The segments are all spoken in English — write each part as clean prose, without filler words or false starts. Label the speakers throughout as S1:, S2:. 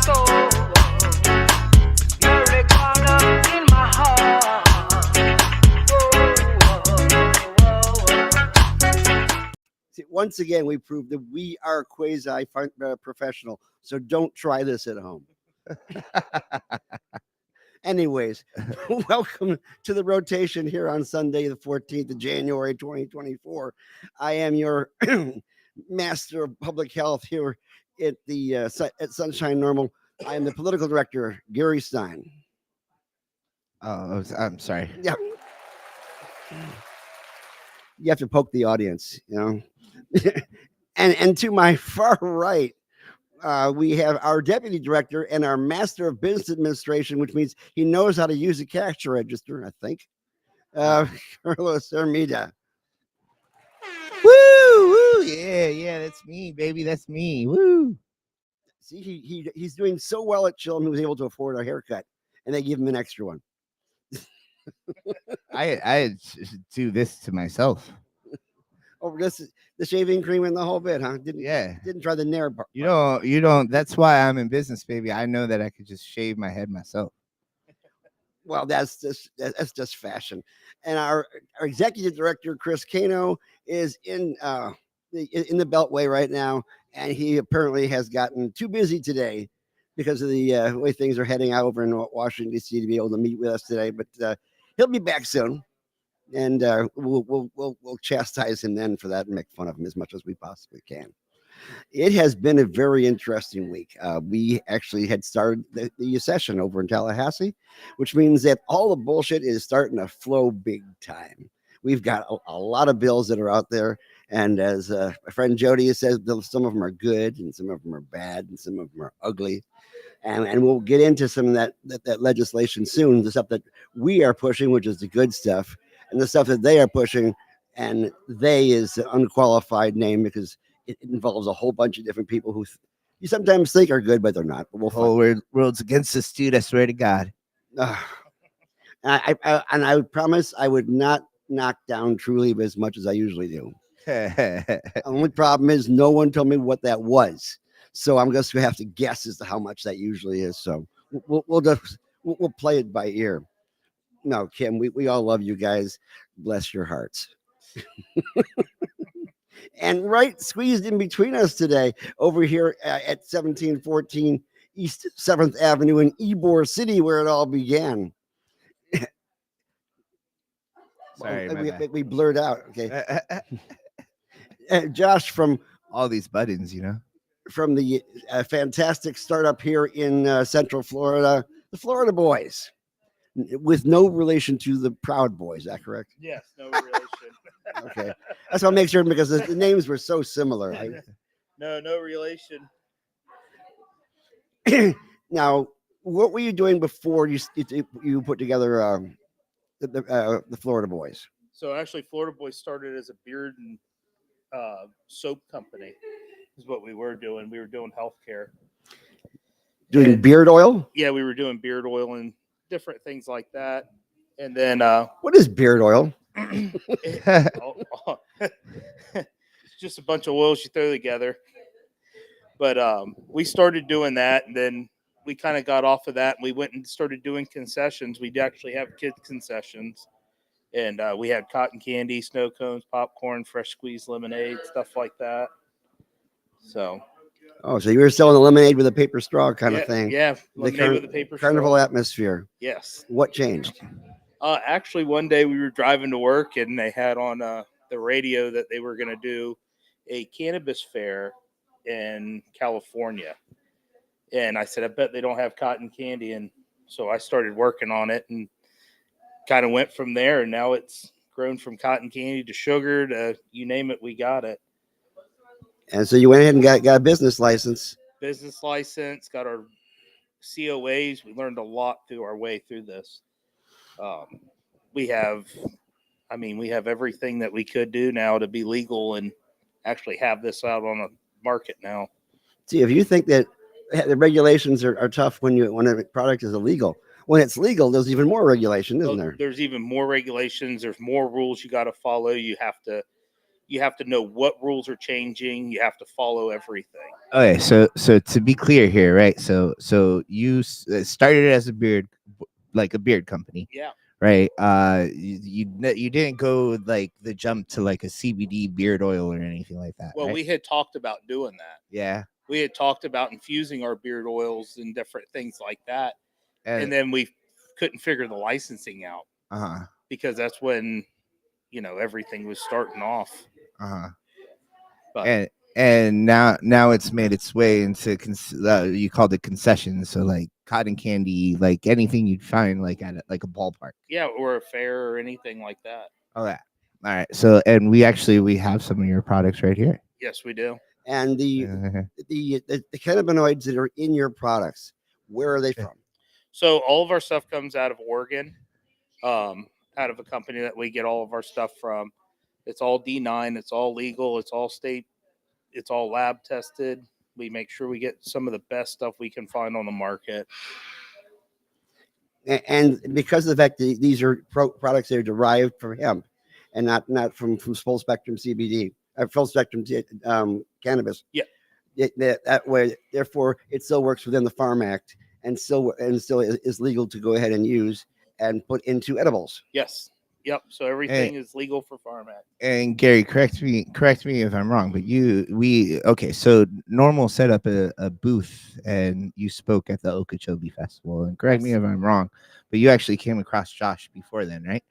S1: See, once again, we proved that we are quasi professional. So don't try this at home. Anyways, welcome to the rotation here on Sunday, the 14th of January, 2024. I am your master of public health here at the at Sunshine Normal. I am the political director, Gary Stein.
S2: Oh, I'm sorry.
S1: Yeah, you have to poke the audience, you know. And to my far right, we have our deputy director and our master of business administration, which means he knows how to use a cash register, I think. Carlos Hermida.
S2: Woo, woo, yeah, that's me, baby, that's me. Woo.
S1: See, he's doing so well at Chillum, he was able to afford a haircut, and they give him an extra one.
S2: I do this to myself.
S1: Oh, this is the shaving cream and the whole bit, huh? Didn't try the nair part.
S2: You don't. That's why I'm in business, baby. I know that I could just shave my head myself.
S1: Well, that's just fashion. And our executive director, Chris Cano, is in the Beltway right now, and he apparently has gotten too busy today because of the way things are heading out over in Washington D.C. to be able to meet with us today. But he'll be back soon, and we'll chastise him then for that and make fun of him as much as we possibly can. It has been a very interesting week. We actually had started the session over in Tallahassee, which means that all the bullshit is starting to flow big time. We've got a lot of bills that are out there. And as my friend Jody says, some of them are good and some of them are bad and some of them are ugly. And we'll get into some of that legislation soon, the stuff that we are pushing, which is the good stuff, and the stuff that they are pushing. And they is an unqualified name because it involves a whole bunch of different people who you sometimes think are good, but they're not. But
S2: the whole world's against us, dude. I swear to God.
S1: And I would promise I would not knock down True Leave as much as I usually do. The only problem is no one told me what that was. So I'm just going to have to guess as to how much that usually is. So we'll play it by ear. No, Kim, we all love you guys. Bless your hearts. And right squeezed in between us today, over here at 1714 East 7th Avenue in Ybor City, where it all began.
S2: Sorry,
S1: we blurred out. Okay. Josh from
S2: all these buttons,
S1: from the fantastic startup here in Central Florida, the Florida Boys, with no relation to the Proud Boys. Is that correct?
S3: Yes, no relation.
S1: Okay, that's what I make sure because the names were so similar.
S3: No relation.
S1: Now, what were you doing before you put together the Florida Boys?
S3: So actually, Florida Boys started as a beard and soap company. Is what we were doing. We were doing healthcare.
S1: Doing beard oil?
S3: Yeah, we were doing beard oil and different things like that. And then
S1: what is beard oil?
S3: It's just a bunch of oils you throw together. But we started doing that, and then we kind of got off of that, and we went and started doing concessions. We actually have kids concessions, and we had cotton candy, snow cones, popcorn, fresh squeezed lemonade, stuff like that. So
S1: you were selling the lemonade with a paper straw kind of thing.
S3: Yeah, lemonade with a paper straw.
S1: Carnival atmosphere.
S3: Yes.
S1: What changed?
S3: Actually, one day we were driving to work, and they had on the radio that they were going to do a cannabis fair in California. And I said, I bet they don't have cotton candy. And so I started working on it and kind of went from there. And now it's grown from cotton candy to sugar to you name it, we got it.
S1: And so you went ahead and got a business license.
S3: Got our COAs. We learned a lot through our way through this. We have everything that we could do now to be legal and actually have this out on the market now.
S1: See, if you think that the regulations are tough when a product is illegal, when it's legal, there's even more regulation, isn't there?
S3: There's even more regulations. There's more rules you got to follow. You have to you have to know what rules are changing. You have to follow everything.
S2: Okay, so to be clear here, right? So you started as a beard, like a beard company,
S3: Yeah.
S2: right? You didn't go like the jump to like a CBD beard oil or anything like that,
S3: Well,
S2: right?
S3: we had talked about doing that.
S2: Yeah,
S3: We had talked about infusing our beard oils and different things like that.
S2: and
S3: And then we couldn't figure the licensing out
S2: uh-huh,
S3: because that's when, everything was starting off.
S2: uh-huh.
S3: But
S2: And now it's made its way into you called it concessions, so like cotton candy, like anything you'd find like at like a ballpark.
S3: yeah, or a fair or anything like that.
S2: Oh yeah. All right. So and we have some of your products right here.
S3: Yes, we do.
S1: And
S2: Uh,
S1: the cannabinoids that are in your products, where are they from?
S3: So all of our stuff comes out of Oregon, out of a company that we get all of our stuff from. It's all D9. It's all legal. It's all state. It's all lab tested. We make sure we get some of the best stuff we can find on the market.
S1: And because of the fact that these are products that are derived from hemp and not from full spectrum CBD, full spectrum cannabis.
S3: Yeah.
S1: That way, therefore, it still works within the Farm Act and still is legal to go ahead and use and put into edibles.
S3: Yes. Yep. So everything is legal for Farm Act.
S2: and Gary, correct me if I'm wrong, but okay, so Normal set up a booth and you spoke at the Okeechobee Festival, and correct me
S3: Yes.
S2: if I'm wrong, but you actually came across Josh before then, right?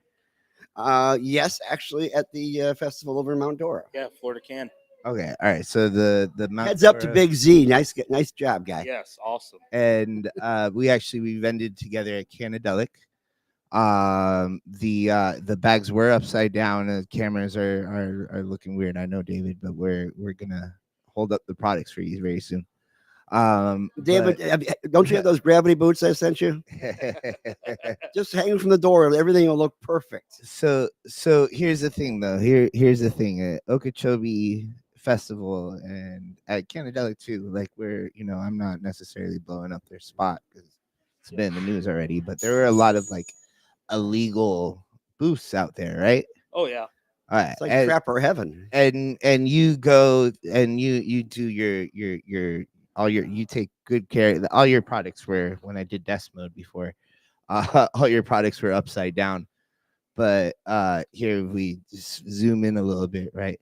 S1: Yes, actually, at the festival over in Mount Dora.
S3: Yeah, Florida can.
S2: Okay, all right. So the Mount
S1: Heads up to
S2: Dora-
S1: Big Z. Nice job, guy.
S3: Yes, awesome.
S2: and we vended together at Canadelic. The bags were upside down. The cameras are looking weird. I know, David, but we're gonna hold up the products for you very soon.
S1: David, don't you have those gravity boots I sent you? Just hanging from the door, everything will look perfect.
S2: So here's the thing though. Here's the thing at Okeechobee Festival and at Canadelic too. Like I'm not necessarily blowing up their spot because it's been in the news already, but there were a lot of like illegal booths out there, right?
S3: Oh yeah.
S2: All right,
S1: It's like trapper heaven.
S2: and you go and you do your all your you take good care. All your products were when I did desk mode before. All your products were upside down, but here we just zoom in a little bit, right?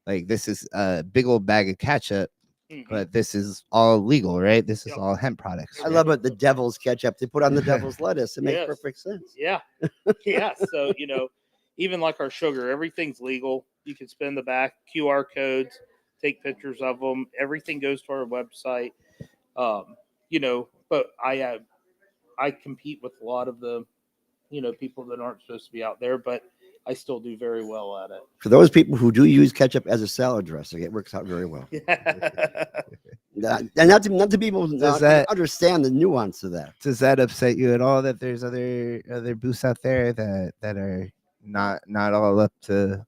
S2: Like this is a big old bag of ketchup, but this is all legal, right? This is
S3: Yep.
S2: all hemp products.
S1: I
S2: right?
S1: love it. The devil's ketchup. They put on the devil's lettuce. It makes
S3: Yes.
S1: perfect sense.
S3: Yeah. Yeah. So, even like our sugar, everything's legal. You can spin the back QR codes, take pictures of them. Everything goes to our website. But I compete with a lot of the, people that aren't supposed to be out there, but I still do very well at
S1: For those people who do use ketchup as a salad dressing, it works out very well.
S3: it.
S1: And not to people
S2: Does that-
S1: understand the nuance of that.
S2: Does that upset you at all that there's other booths out there that are not all up to?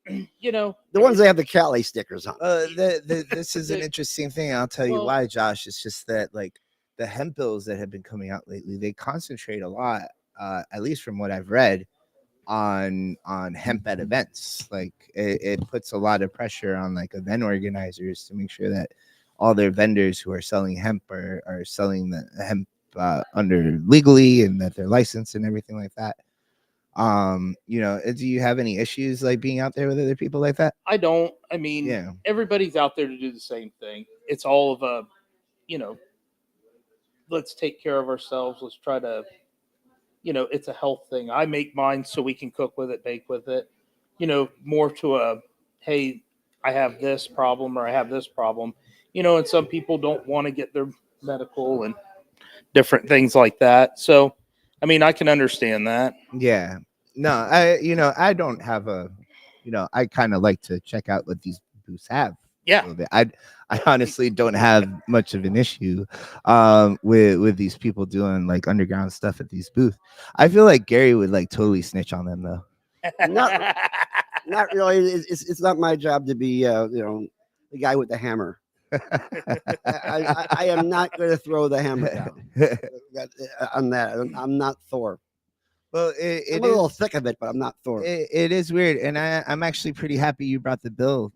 S1: The ones that have the Cali stickers on.
S2: This is an interesting thing. I'll tell you
S3: Well-
S2: why, Josh. It's just that like the hemp bills that have been coming out lately, they concentrate a lot, at least from what I've read, on hemp at events. Like it puts a lot of pressure on like event organizers to make sure that all their vendors who are selling hemp are selling the hemp under legally and that they're licensed and everything like that. Do you have any issues like being out there with other people like that?
S3: I don't. I mean,
S2: Yeah.
S3: everybody's out there to do the same thing. It's all of a, let's take care of ourselves. Let's try to, it's a health thing. I make mine so we can cook with it, bake with it, more to a, hey, I have this problem or I have this problem, and some people don't want to get their medical and different things like that. So, I mean, I can understand that.
S2: Yeah. No, I don't have I kind of like to check out what these booths have.
S3: Yeah.
S2: A little bit. I honestly don't have much of an issue with these people doing like underground stuff at these booths. I feel like Gary would like totally snitch on them though.
S1: Not really. It's not my job to be the guy with the hammer. I am not going to throw the hammer down on that. I'm not Thor.
S2: Well,
S1: I'm
S2: it
S1: a little
S2: is
S1: thick of it, but I'm not Thor.
S2: it is weird, and I'm actually pretty happy you brought the bill.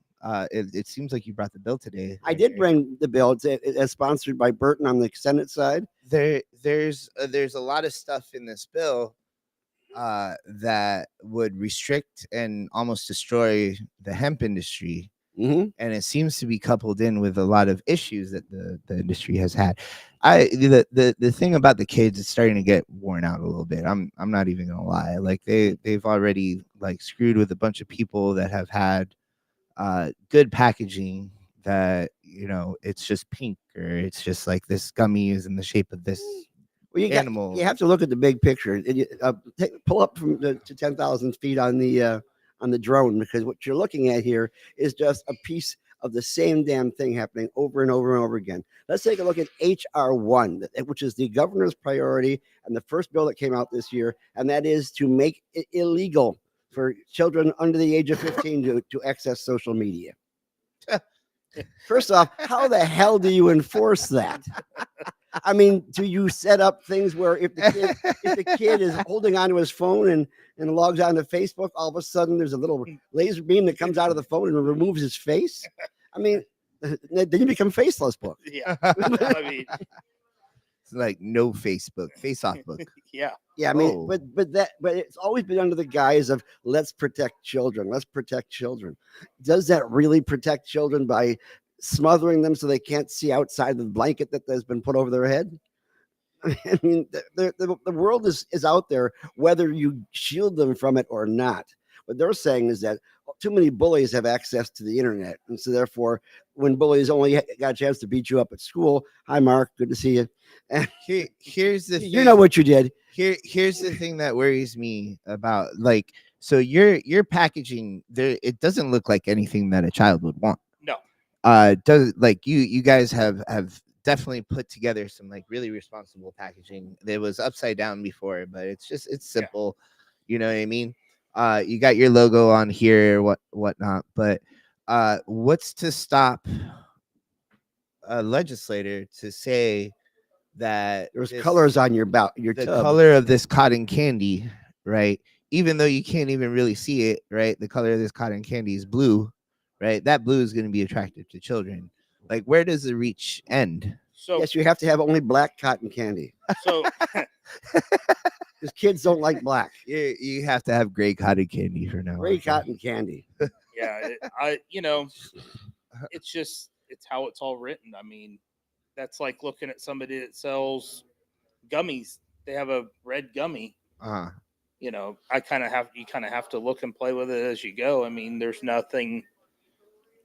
S2: It seems like you brought the bill today.
S1: I did bring the bill. It's sponsored by Burton on the Senate side.
S2: There's a lot of stuff in this bill that would restrict and almost destroy the hemp industry,
S1: Hmm.
S2: and it seems to be coupled in with a lot of issues that the industry has had. The thing about the kids is starting to get worn out a little bit. I'm not even gonna lie. Like they've already like screwed with a bunch of people that have had good packaging that it's just pink, or it's just like this gummy is in the shape of this
S1: Well,
S2: animal.
S1: you have to look at the big picture. Pull up from to 10,000 feet on the drone, because what you're looking at here is just a piece of the same damn thing happening over and over and over again. Let's take a look at HR1, which is the governor's priority and the first bill that came out this year, and that is to make it illegal for children under the age of 15 to access social media. First off, how the hell do you enforce that? I mean, do you set up things where if the kid is holding onto his phone and logs on to Facebook, all of a sudden there's a little laser beam that comes out of the phone and removes his face? I mean, then you become faceless book.
S3: Yeah. I mean,
S2: It's like no Facebook, face off book.
S3: yeah.
S1: Yeah, I mean,
S2: Oh.
S1: but it's always been under the guise of let's protect children. Let's protect children. Does that really protect children by smothering them so they can't see outside the blanket that has been put over their head? I mean, the world is out there, whether you shield them from it or not. What they're saying is that too many bullies have access to the internet. And so, therefore, when bullies only got a chance to beat you up at school, hi, Mark, good to see you. And
S2: Here's the thing.
S1: you know what you did.
S2: Here's the thing that worries me about, like, so your packaging there, it doesn't look like anything that a child would want.
S3: No.
S2: Does like you guys have definitely put together some like really responsible packaging. It was upside down before, but it's simple. You know what I mean? You got your logo on here, whatnot, but what's to stop a legislator to say that
S1: There's colors on your
S2: the
S1: tub.
S2: color of this cotton candy, right? Even though you can't even really see it, right? The color of this cotton candy is blue, right? That blue is going to be attractive to children. Like, where does the reach end?
S3: So
S1: Yes, you have to have only black cotton candy
S3: so
S1: because kids don't like black.
S2: You have to have gray cotton candy for now.
S1: Gray
S2: okay?
S1: cotton candy.
S3: yeah, it's how it's all written. I mean, that's like looking at somebody that sells gummies. They have a red gummy.
S2: Uh-huh.
S3: You kind of have to look and play with it as you go. I mean, there's nothing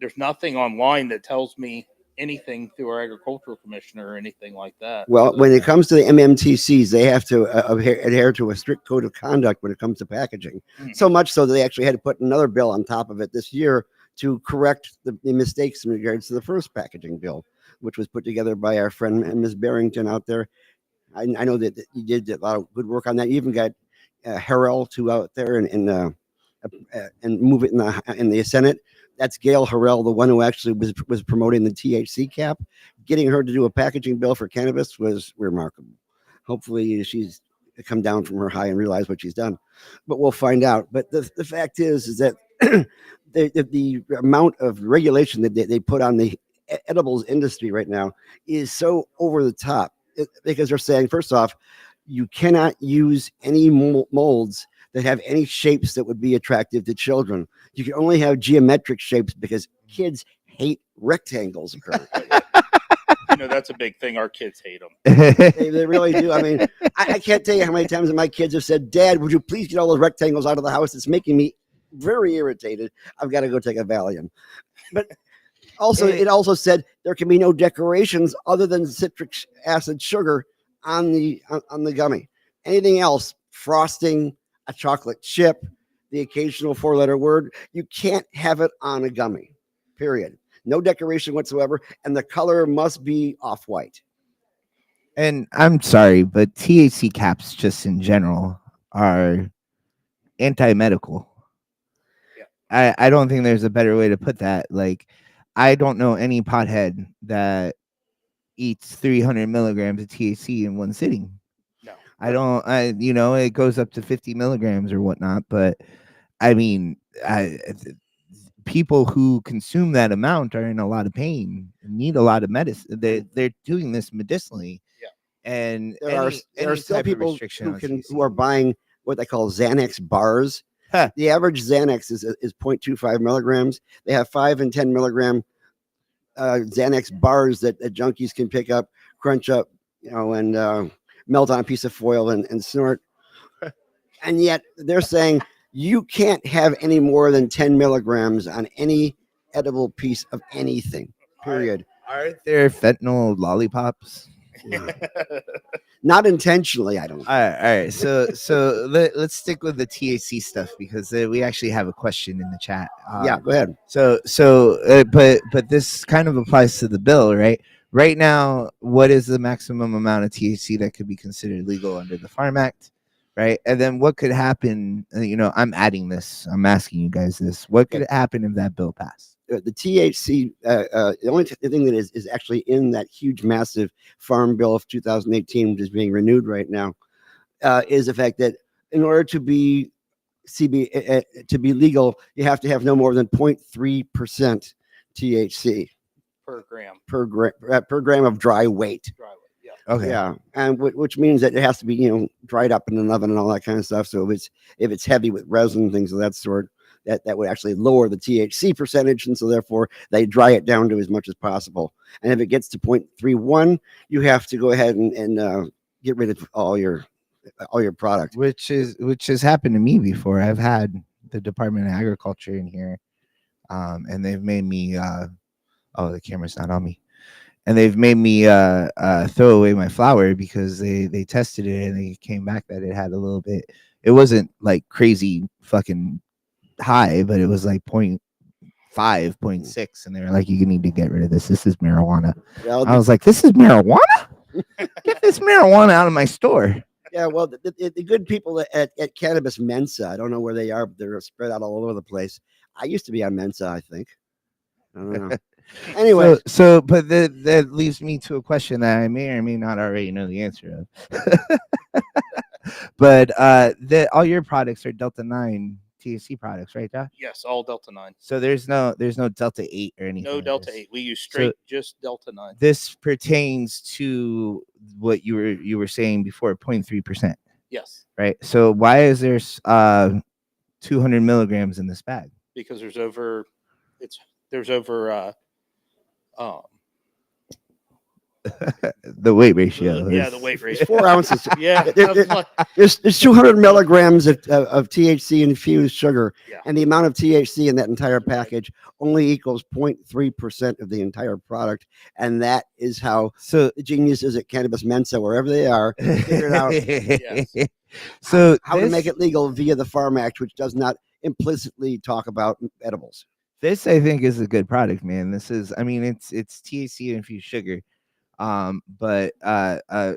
S3: online that tells me anything through our agricultural commissioner or anything like that.
S1: Well, when it comes to the MMTCs, they have to adhere to a strict code of conduct when it comes to packaging.
S3: Mhm.
S1: So much so that they actually had to put another bill on top of it this year to correct the mistakes in regards to the first packaging bill, which was put together by our friend Ms. Barrington out there. I know that you did a lot of good work on that. You even got Harrell to out there and move it in the Senate. That's Gail Harrell, the one who actually was promoting the THC cap. Getting her to do a packaging bill for cannabis was remarkable. Hopefully, she's come down from her high and realize what she's done. But we'll find out. But the fact is that the amount of regulation that they put on the edibles industry right now is so over the top because they're saying, first off, you cannot use any molds that have any shapes that would be attractive to children. You can only have geometric shapes because kids hate rectangles.
S3: That's a big thing. Our kids hate them.
S1: They really do. I mean, I can't tell you how many times my kids have said, Dad, would you please get all those rectangles out of the house? It's making me very irritated. I've got to go take a Valium. But also, it also said there can be no decorations other than citric acid sugar on the gummy. Anything else, frosting, a chocolate chip, the occasional 4-letter word, you can't have it on a gummy, period. No decoration whatsoever, and the color must be off-white.
S2: And I'm sorry, but THC caps just in general are anti-medical. I don't think there's a better way to put that. Like, I don't know any pothead that eats 300 milligrams of THC in one sitting.
S3: No.
S2: I don't. It goes up to 50 milligrams or whatnot. But I mean, people who consume that amount are in a lot of pain and need a lot of medicine. They're doing this medicinally,
S3: Yeah.
S2: and
S1: There are
S2: any
S1: still
S2: type of
S1: people
S2: restriction
S1: who
S2: on
S1: who are
S2: THC.
S1: buying what they call Xanax bars.
S2: Huh.
S1: The average Xanax is 0.25 milligrams. They have 5 and 10 milligram Xanax bars that junkies can pick up, crunch up, and melt on a piece of foil and snort. And yet they're saying you can't have any more than 10 milligrams on any edible piece of anything. Period.
S2: Aren't there fentanyl lollipops?
S1: Not intentionally, I don't.
S2: All right. So let's stick with the THC stuff because we actually have a question in the chat.
S1: Yeah, go ahead.
S2: But this kind of applies to the bill, right? Right now, what is the maximum amount of THC that could be considered legal under the Farm Act, right? And then what could happen? I'm adding this. I'm asking you guys this. What could happen if that bill passed?
S1: The THC, the only thing that is actually in that huge, massive Farm Bill of 2018, which is being renewed right now, is the fact that in order to be to be legal, you have to have no more than 0.3% THC
S3: Per gram.
S1: per gram of dry weight.
S3: Dry weight. Yeah.
S2: Okay.
S1: Yeah, and which means that it has to be dried up in an oven and all that kind of stuff. So if it's heavy with resin, things of that sort, that would actually lower the THC percentage, and so therefore they dry it down to as much as possible. And if it gets to 0.31, you have to go ahead and get rid of all your product.
S2: Which has happened to me before. I've had the Department of Agriculture in here, and they've made me. Oh, the camera's not on me. And they've made me throw away my flour because they tested it and they came back that it had a little bit. It wasn't like crazy fucking high, but it was like 0.5, 0.6, and they were like, "You need to get rid of this. This is marijuana."
S1: Well,
S2: I was like, "This is marijuana? Get this marijuana out of my store."
S1: yeah, well, the good people at Cannabis Mensa, I don't know where they are, but they're spread out all over the place. I used to be on Mensa, I think. I don't know. Anyway,
S2: But that leaves me to a question that I may or may not already know the answer of. But all your products are Delta 9 THC products, right, Josh?
S3: Yes, all Delta 9.
S2: So there's no Delta 8 or anything.
S3: No
S2: like
S3: Delta
S2: this.
S3: 8. We use straight just Delta 9.
S2: This pertains to what you were saying before, 0.3%.
S3: Yes.
S2: Right. So why is there 200 milligrams in this bag?
S3: Because there's over
S2: the weight ratio.
S3: Yeah, the weight ratio.
S1: 4 ounces.
S3: Yeah.
S1: There's 200 milligrams of THC infused sugar,
S3: Yeah.
S1: and the amount of THC in that entire package only equals 0.3% of the entire product, and that is how the geniuses at Cannabis Mensa, wherever they are, figured out
S2: So
S1: how to make it legal via the Farm Act, which does not implicitly talk about edibles.
S2: This, I think, is a good product, man. This is, I mean, it's THC infused sugar. But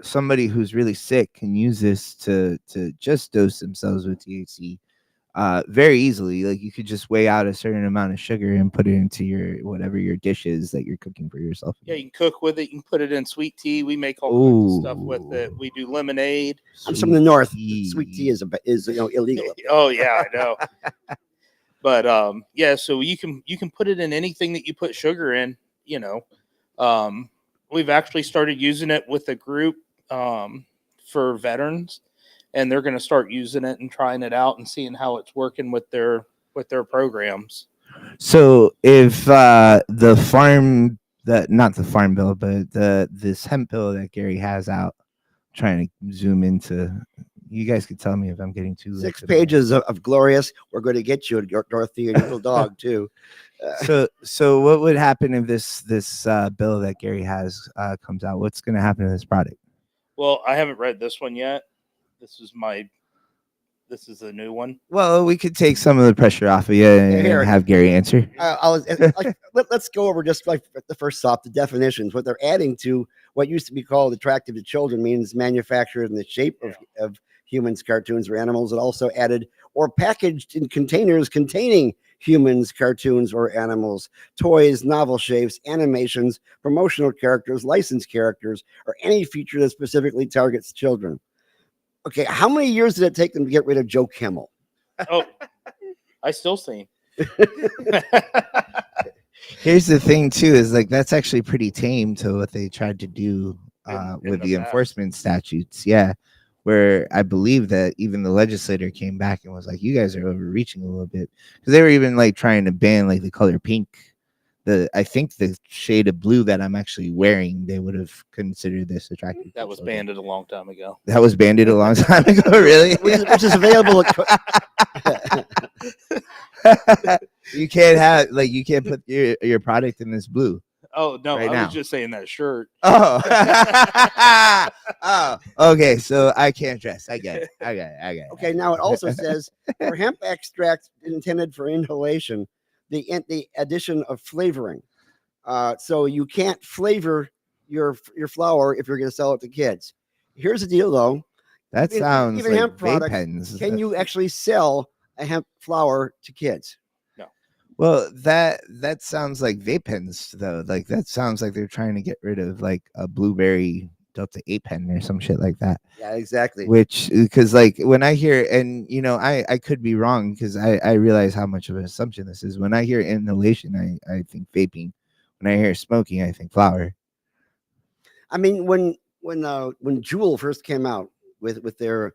S2: somebody who's really sick can use this to just dose themselves with THC very easily. Like you could just weigh out a certain amount of sugar and put it into your dishes that you're cooking for yourself.
S3: Yeah, you can cook with it. You can put it in sweet tea. We make all kinds of stuff with it. We do lemonade.
S1: I'm from the north. Sweet tea is illegal.
S3: Oh yeah, I know. But yeah, so you can put it in anything that you put sugar in. We've actually started using it with a group for veterans, and they're going to start using it and trying it out and seeing how it's working with their programs.
S2: So if not the farm bill, but this hemp bill that Gary has out, trying to zoom into. You guys could tell me if I'm getting too
S1: 6 pages of glorious. We're going to get you, Dorothy, and your little dog too.
S2: So what would happen if this bill that Gary has comes out? What's going to happen to this product?
S3: Well, I haven't read this one yet. This is the new one.
S2: Well, we could take some of the pressure off of you and have Gary answer.
S1: Let's go over just like the first off, the definitions. What they're adding to what used to be called attractive to children means manufactured in the shape of humans, cartoons, or animals. It also added or packaged in containers containing humans, cartoons, or animals, toys, novel shapes, animations, promotional characters, licensed characters, or any feature that specifically targets children. Okay, how many years did it take them to get rid of Joe Kimmel?
S3: Oh, I still see.
S2: Here's the thing too, is like that's actually pretty tame to what they tried to do
S3: In
S2: with
S3: the
S2: the
S3: past.
S2: enforcement statutes. Yeah. Where I believe that even the legislator came back and was like, you guys are overreaching a little bit. Because they were even like trying to ban like the color pink. I think the shade of blue that I'm actually wearing, they would have considered this attractive.
S3: That was banned a long time ago.
S2: That was banned a long time ago, really?
S1: Which is available at
S2: You can't put your product in this blue.
S3: Oh no,
S2: Right
S3: I
S2: now.
S3: was just saying that shirt.
S2: Oh. Oh, okay. So I can't dress. I get it.
S1: Okay, now it also says for hemp extract intended for inhalation, the addition of flavoring. So you can't flavor your flower if you're going to sell it to kids. Here's the deal, though.
S2: That
S1: Even-
S2: sounds
S1: even
S2: like
S1: hemp
S2: vape
S1: products,
S2: pens.
S1: Can you actually sell a hemp flower to kids?
S2: Well, that sounds like vape pens, though. Like that sounds like they're trying to get rid of like a blueberry Delta 8 pen or some shit like that.
S1: Yeah, exactly.
S2: Which, because like when I hear, and I could be wrong because I realize how much of an assumption this is. When I hear inhalation, I think vaping. When I hear smoking, I think flower.
S1: I mean, when Juul first came out with their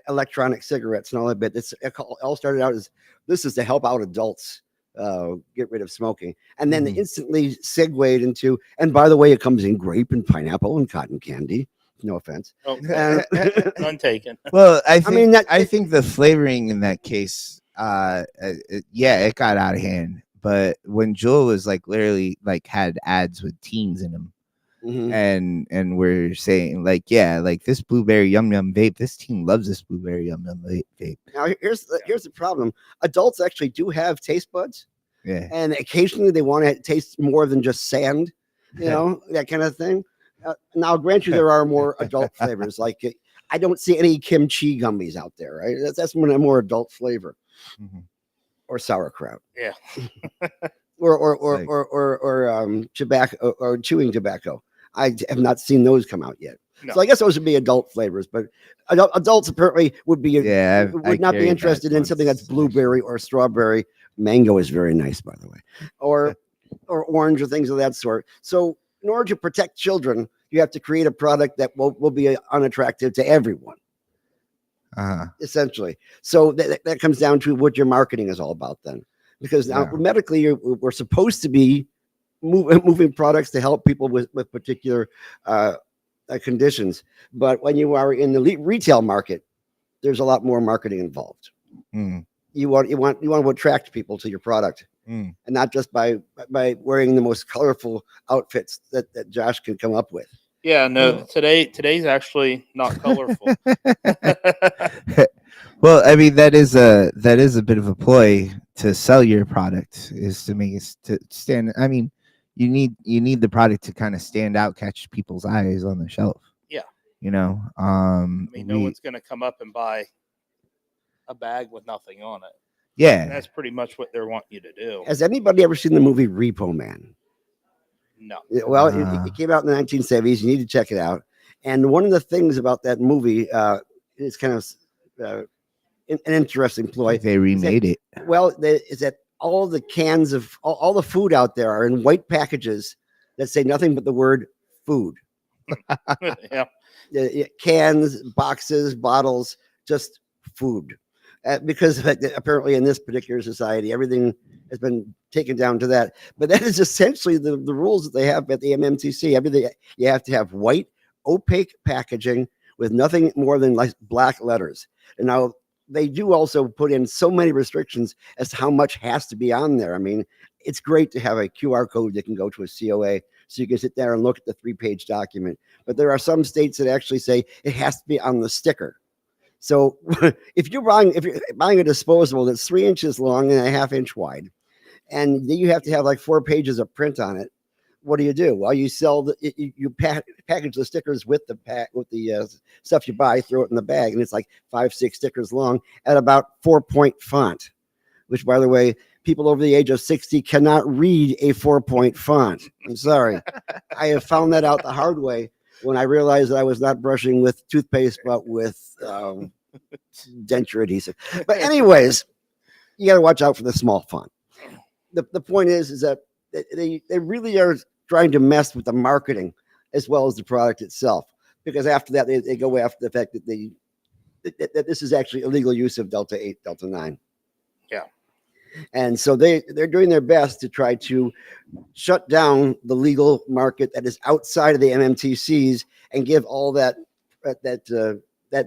S1: electronic cigarettes and all that bit, it all started out as this is to help out adults get rid of smoking, and then they instantly segued into, and by the way, it comes in grape and pineapple and cotton candy. No offense.
S3: Oh,
S1: And-
S3: none taken.
S2: Well, I think
S1: mean,
S2: I think the flavoring in that case, it got out of hand. But when Joel was like literally like had ads with teens in them,
S1: Mhm.
S2: and we're saying like, yeah, like this blueberry yum yum vape, this teen loves this blueberry yum yum vape.
S1: Now here's the problem. Adults actually do have taste buds,
S2: Yeah.
S1: and occasionally they want to taste more than just sand, that kind of thing. Now, grant you, there are more adult flavors. Like I don't see any kimchi gummies out there, right? That's more adult flavor, or sauerkraut,
S3: Yeah.
S1: or tobacco or chewing tobacco. I have not seen those come out yet.
S3: No.
S1: So I guess those would be adult flavors, but adults apparently would be would not be interested in something that's blueberry or strawberry. Mango is very nice, by the way, or orange or things of that sort. So in order to protect children, you have to create a product that will be unattractive to everyone, essentially. So that comes down to what your marketing is all about then, because now medically we're supposed to be moving products to help people with particular conditions. But when you are in the retail market, there's a lot more marketing involved. You want to attract people to your product, and not just by wearing the most colorful outfits that Josh can come up with.
S3: Yeah, no, today's actually not colorful.
S2: Well, I mean that is a bit of a ploy to sell your product, is to make it to stand. I mean, you need the product to kind of stand out, catch people's eyes on the shelf.
S3: Yeah.
S2: I
S3: mean, no one's going to come up and buy a bag with nothing on it.
S2: Yeah.
S3: And that's pretty much what they're wanting you to do.
S1: Has anybody ever seen the movie Repo Man?
S3: No.
S1: Well, it came out in the 1970s. You need to check it out. And one of the things about that movie is kind of an interesting ploy.
S2: They remade it.
S1: Well, is that all the cans of all the food out there are in white packages that say nothing but the word food.
S3: Yeah.
S1: Cans, boxes, bottles, just food. Because apparently in this particular society, everything has been taken down to that. But that is essentially the rules that they have at the MMTC. Everything you have to have white, opaque packaging with nothing more than like black letters. And now they do also put in so many restrictions as to how much has to be on there. I mean, it's great to have a QR code that can go to a COA so you can sit there and look at the 3-page document. But there are some states that actually say it has to be on the sticker. So if you're buying a disposable that's 3 inches long and a 1/2 inch wide, and then you have to have like 4 pages of print on it, what do? Well, you sell you package the stickers with the stuff you buy, throw it in the bag, and it's like 5-6 stickers long at about 4-point font, which, by the way, people over the age of 60 cannot read a 4-point font. I'm sorry, I have found that out the hard way. when I realized that I was not brushing with toothpaste, but with denture adhesive. But anyways, you got to watch out for the small font. The point is that they really are trying to mess with the marketing as well as the product itself, because after that they go after the fact that that this is actually illegal use of Delta 8, Delta 9.
S3: Yeah.
S1: And so they're doing their best to try to shut down the legal market that is outside of the MMTCs and give all that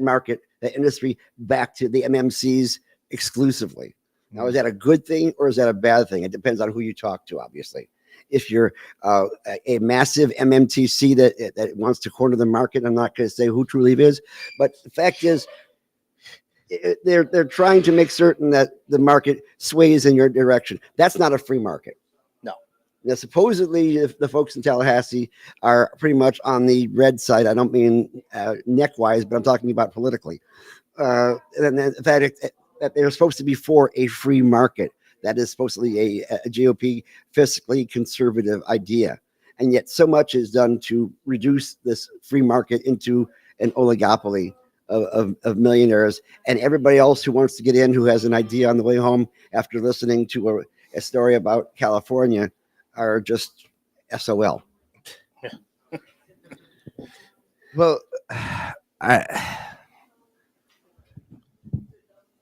S1: market, that industry, back to the MMCs exclusively. Now, is that a good thing or is that a bad thing? It depends on who you talk to, obviously. If you're a massive MMTC that wants to corner the market, I'm not going to say who Trulieve is, but the fact is, they're trying to make certain that the market sways in your direction. That's not a free market.
S3: No.
S1: Now, supposedly, if the folks in Tallahassee are pretty much on the red side, I don't mean neck-wise, but I'm talking about politically. And the fact that they're supposed to be for a free market. That is supposedly a GOP fiscally conservative idea. And yet so much is done to reduce this free market into an oligopoly of millionaires, and everybody else who wants to get in, who has an idea on the way home after listening to a story about California, are just SOL.
S2: Well,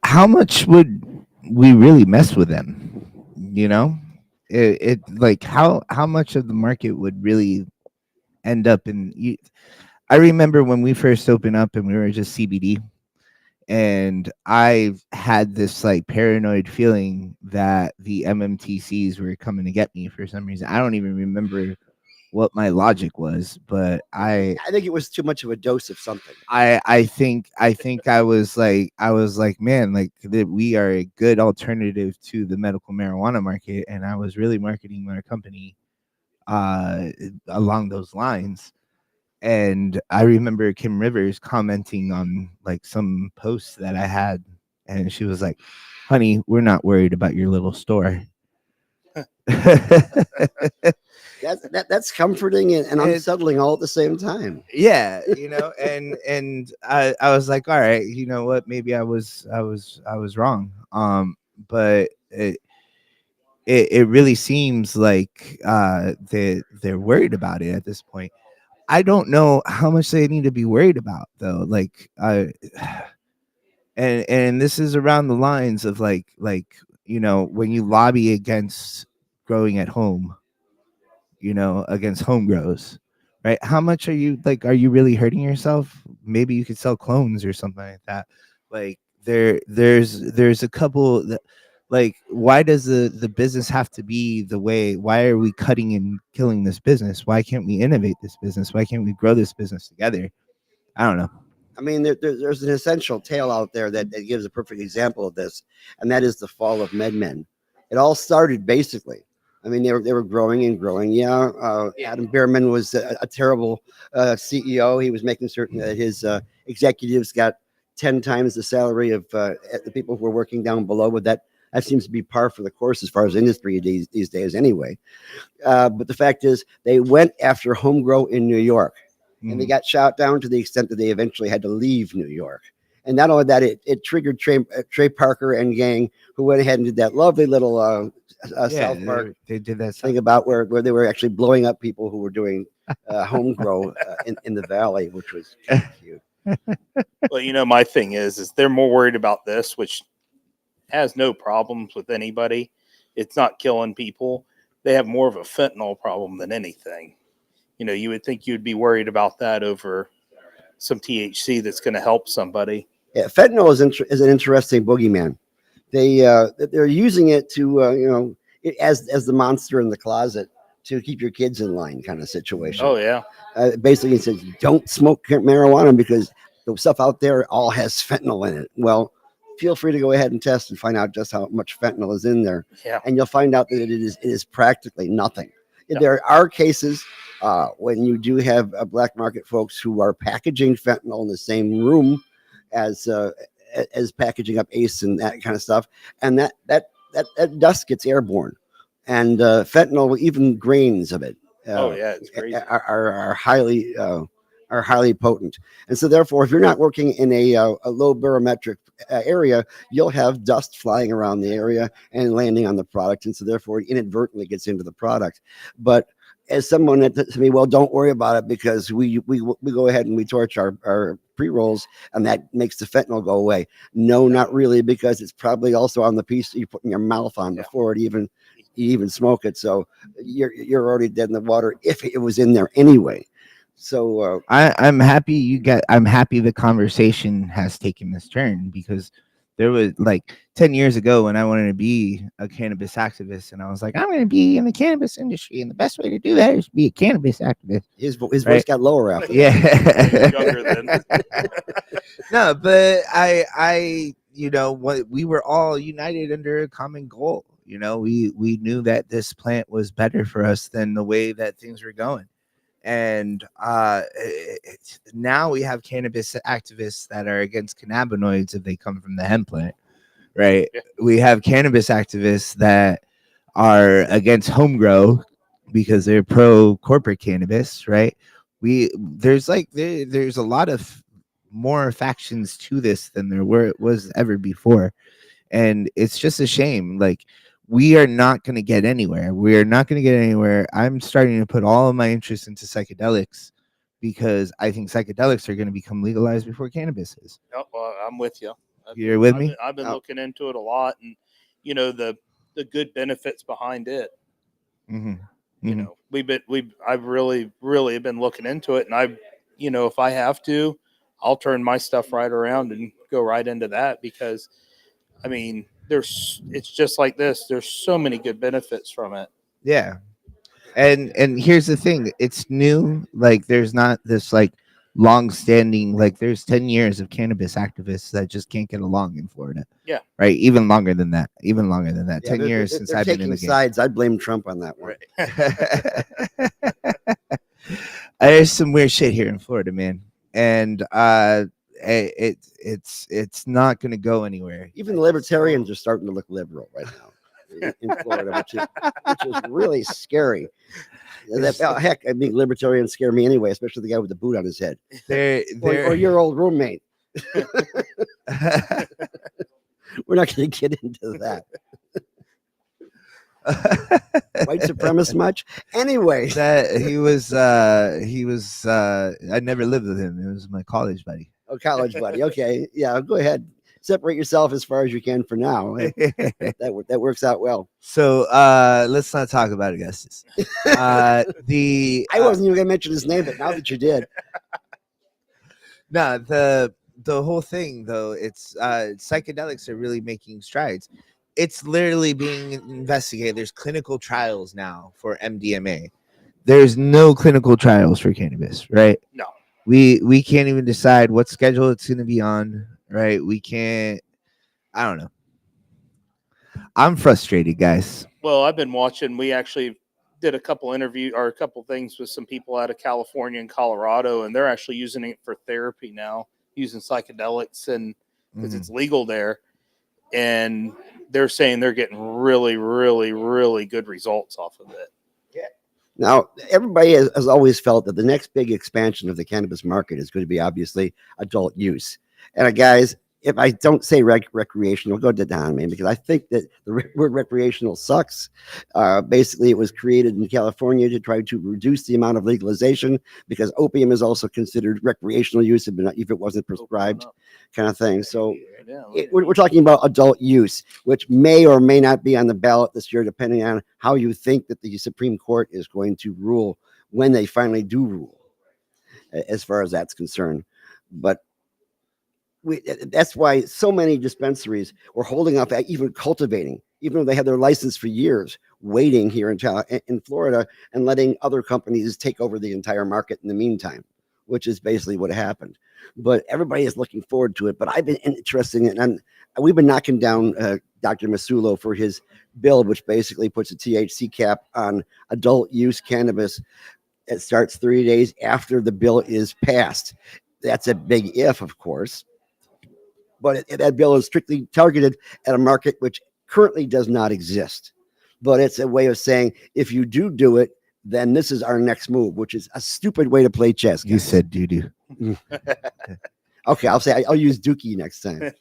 S2: how much would we really mess with them? You know, it like how much of the market would really end up in you. I remember when we first opened up and we were just CBD, and I had this like paranoid feeling that the MMTCs were coming to get me for some reason. I don't even remember what my logic was, but
S1: I think it was too much of a dose of something.
S2: I think I was like, man, like that we are a good alternative to the medical marijuana market, and I was really marketing our company along those lines. And I remember Kim Rivers commenting on like some posts that I had, and she was like, honey, we're not worried about your little store.
S1: That's comforting and unsettling all at the same time.
S2: Yeah, you know, and I was like, all right, you know what, maybe I was wrong. But it really seems like they're worried about it at this point. I don't know how much they need to be worried about though. Like and this is around the lines of like you know, when you lobby against growing at home, you know, against home grows, right? How much are you really hurting yourself? Maybe you could sell clones or something like that. Like there's a couple that, like, why does the business have to be the way? Why are we cutting and killing this business? Why can't we innovate this business? Why can't we grow this business together? I don't know.
S1: I mean, there's an essential tale out there that gives a perfect example of this, and that is the fall of MedMen. It all started basically. I mean, they were growing and growing. Yeah, Adam Behrman was a terrible CEO. He was making certain that his executives got 10 times the salary of the people who were working down below. But that seems to be par for the course as far as industry these days, anyway. But the fact is, they went after home grow in New York. And they got shot down to the extent that they eventually had to leave New York. And not only that, it triggered Trey Parker and gang, who went ahead and did that lovely little South Park
S2: they did that
S1: thing about where they were actually blowing up people who were doing home grow in the valley, which was kind of cute.
S3: Well, you know, my thing is they're more worried about this, which has no problems with anybody. It's not killing people. They have more of a fentanyl problem than anything. You know, you would think you'd be worried about that over some THC that's going to help somebody.
S1: Yeah, fentanyl is an interesting boogeyman. They're using it to as the monster in the closet to keep your kids in line, kind of situation.
S3: Oh yeah.
S1: Basically, it says don't smoke marijuana because the stuff out there all has fentanyl in it. Well, feel free to go ahead and test and find out just how much fentanyl is in there,
S3: Yeah.
S1: and you'll find out that it is practically nothing.
S3: No.
S1: There are cases when you do have black market folks who are packaging fentanyl in the same room as packaging up ACE and that kind of stuff, and that dust gets airborne, and fentanyl, even grains of it,
S3: Oh yeah, it's crazy.
S1: are highly are highly potent. And so, therefore, if you're not working in a low barometric area, you'll have dust flying around the area and landing on the product. And so, therefore, it inadvertently gets into the product. But as someone that to me, well, don't worry about it because we go ahead and we torch our pre rolls and that makes the fentanyl go away. No, not really, because it's probably also on the piece that you put in your mouth on before it even you even smoke it. So you're already dead in the water if it was in there anyway. So
S2: I'm happy I'm happy the conversation has taken this turn, because there was like 10 years ago when I wanted to be a cannabis activist, and I was like, I'm going to be in the cannabis industry, and the best way to do that is to be a cannabis activist.
S1: his voice got lower after
S2: that.
S3: You're younger then.
S2: No, but I what, we were all united under a common goal. We knew that this plant was better for us than the way that things were going. And now we have cannabis activists that are against cannabinoids if they come from the hemp plant, right?
S3: Yeah.
S2: We have cannabis activists that are against home grow because they're pro corporate cannabis, right? There's there's a lot of more factions to this than there was ever before, and it's just a shame. Like, we are not going to get anywhere. I'm starting to put all of my interest into psychedelics because I think psychedelics are going to become legalized before cannabis is.
S3: No, well, I'm with you.
S2: You're with me?
S3: I've been looking into it a lot, and the good benefits behind it.
S2: Mm-hmm.
S3: I've really been looking into it, and if I have to, I'll turn my stuff right around and go right into that, because I mean, it's just like this. There's so many good benefits from it.
S2: Yeah. And here's the thing, it's new. Like, there's not this like long standing, like, there's 10 years of cannabis activists that just can't get along in Florida.
S3: Yeah.
S2: Right. Even longer than that.
S1: Yeah,
S2: 10 years since I've been in the game.
S1: sides. I'd blame Trump on that one.
S2: There's some weird shit here in Florida, man. And it's not going to go anywhere.
S1: Even the libertarians are starting to look liberal right now in Florida, which is really scary. Heck, I mean, libertarians scare me anyway, especially the guy with the boot on his head, or your old roommate. We're not going to get into that. White supremacist much? Anyway,
S2: that he was I never lived with him. It was my college buddy.
S1: Oh, college buddy. Okay, yeah, go ahead. Separate yourself as far as you can for now. That works out well.
S2: So let's not talk about Augustus.
S1: I wasn't even gonna mention his name, but now that you did.
S2: No, the whole thing though, it's psychedelics are really making strides. It's literally being investigated. There's clinical trials now for MDMA. There's no clinical trials for cannabis, right?
S3: No.
S2: We can't even decide what schedule it's going to be on, right? We can't. I don't know. I'm frustrated, guys.
S3: Well, I've been watching. We actually did a couple things with some people out of California and Colorado, and they're actually using it for therapy now, using psychedelics, and because it's legal there. And they're saying they're getting really, really, really good results off of it.
S1: Yeah. Now, everybody has always felt that the next big expansion of the cannabis market is going to be obviously adult use. And guys, if I don't say recreational, go to Don, man, because I think that the word recreational sucks. Basically, it was created in California to try to reduce the amount of legalization, because opium is also considered recreational use if it wasn't prescribed, kind of thing. So we're talking about adult use, which may or may not be on the ballot this year, depending on how you think that the Supreme Court is going to rule when they finally do rule, as far as that's concerned. But that's why so many dispensaries were holding off at even cultivating, even though they had their license for years, waiting here in Florida and letting other companies take over the entire market in the meantime, which is basically what happened. But everybody is looking forward to it. But I've been interested in it, and we've been knocking down Dr. Masulo for his bill, which basically puts a THC cap on adult use cannabis. It starts 3 days after the bill is passed. That's a big if, of course. But that bill is strictly targeted at a market which currently does not exist. But it's a way of saying, if you do it, then this is our next move, which is a stupid way to play chess.
S2: You
S1: guys.
S2: said doo doo.
S1: Okay, I'll say I'll use Dookie next time.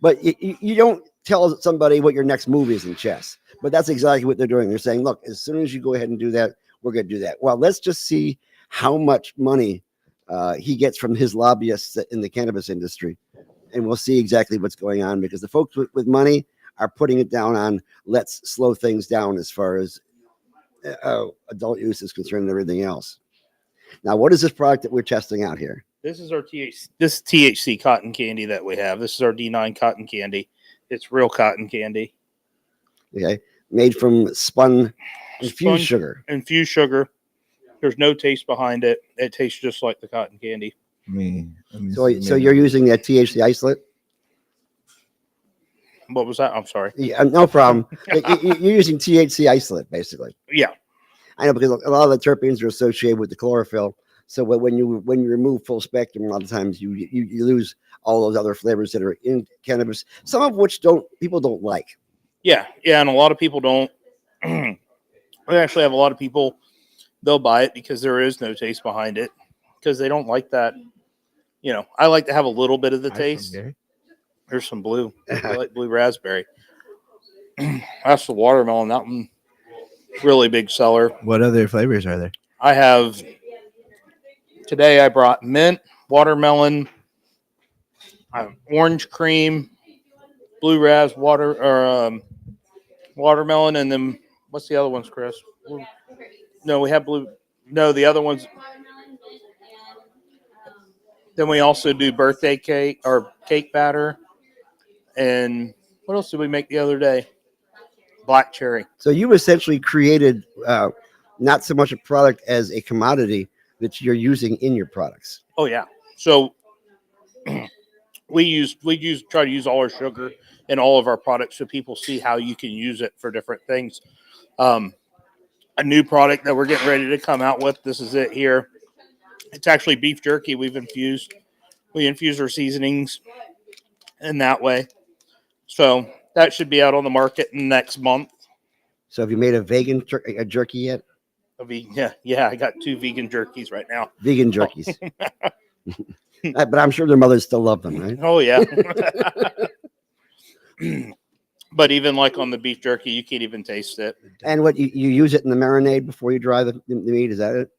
S1: But you don't tell somebody what your next move is in chess. But that's exactly what they're doing. They're saying, look, as soon as you go ahead and do that, we're going to do that. Well, let's just see how much money he gets from his lobbyists in the cannabis industry. And we'll see exactly what's going on, because the folks with money are putting it down on let's slow things down as far as adult use is concerned and everything else. Now, what is this product that we're testing out here?
S3: This is our THC cotton candy that we have. This is our D9 cotton candy. It's real cotton candy.
S1: Okay, made from infused sugar.
S3: Infused sugar. There's no taste behind it. It tastes just like the cotton candy.
S1: So you're using that THC isolate?
S3: What was that? I'm sorry.
S1: Yeah, no problem. You're using THC isolate, basically.
S3: Yeah.
S1: I know, because a lot of the terpenes are associated with the chlorophyll. So when you remove full spectrum, a lot of times you lose all those other flavors that are in cannabis. Some of which people don't like.
S3: Yeah, and a lot of people don't. We actually have a lot of people. They'll buy it because there is no taste behind it, because they don't like that. You know, I like to have a little bit of the taste. There's some blue. I like blue raspberry. That's the watermelon. That one, really big seller.
S2: What other flavors are there?
S3: I have today. I brought mint, watermelon, orange cream, blue watermelon, and then what's the other ones, Chris? No, we have blue. No, the other ones. Then we also do birthday cake or cake batter. And what else did we make the other day? Black cherry.
S1: So you essentially created not so much a product as a commodity that you're using in your products.
S3: Oh yeah. So we try to use all our sugar in all of our products so people see how you can use it for different things. A new product that we're getting ready to come out with. This is it here. It's actually beef jerky. We infuse our seasonings in that way. So that should be out on the market next month.
S1: So have you made a vegan jerky yet?
S3: Yeah, I got 2 vegan jerkies right now.
S1: Vegan jerkies. But I'm sure their mothers still love them, right?
S3: Oh, yeah. But even like on the beef jerky, you can't even taste it.
S1: And what you use it in the marinade before you dry the meat? Is that it?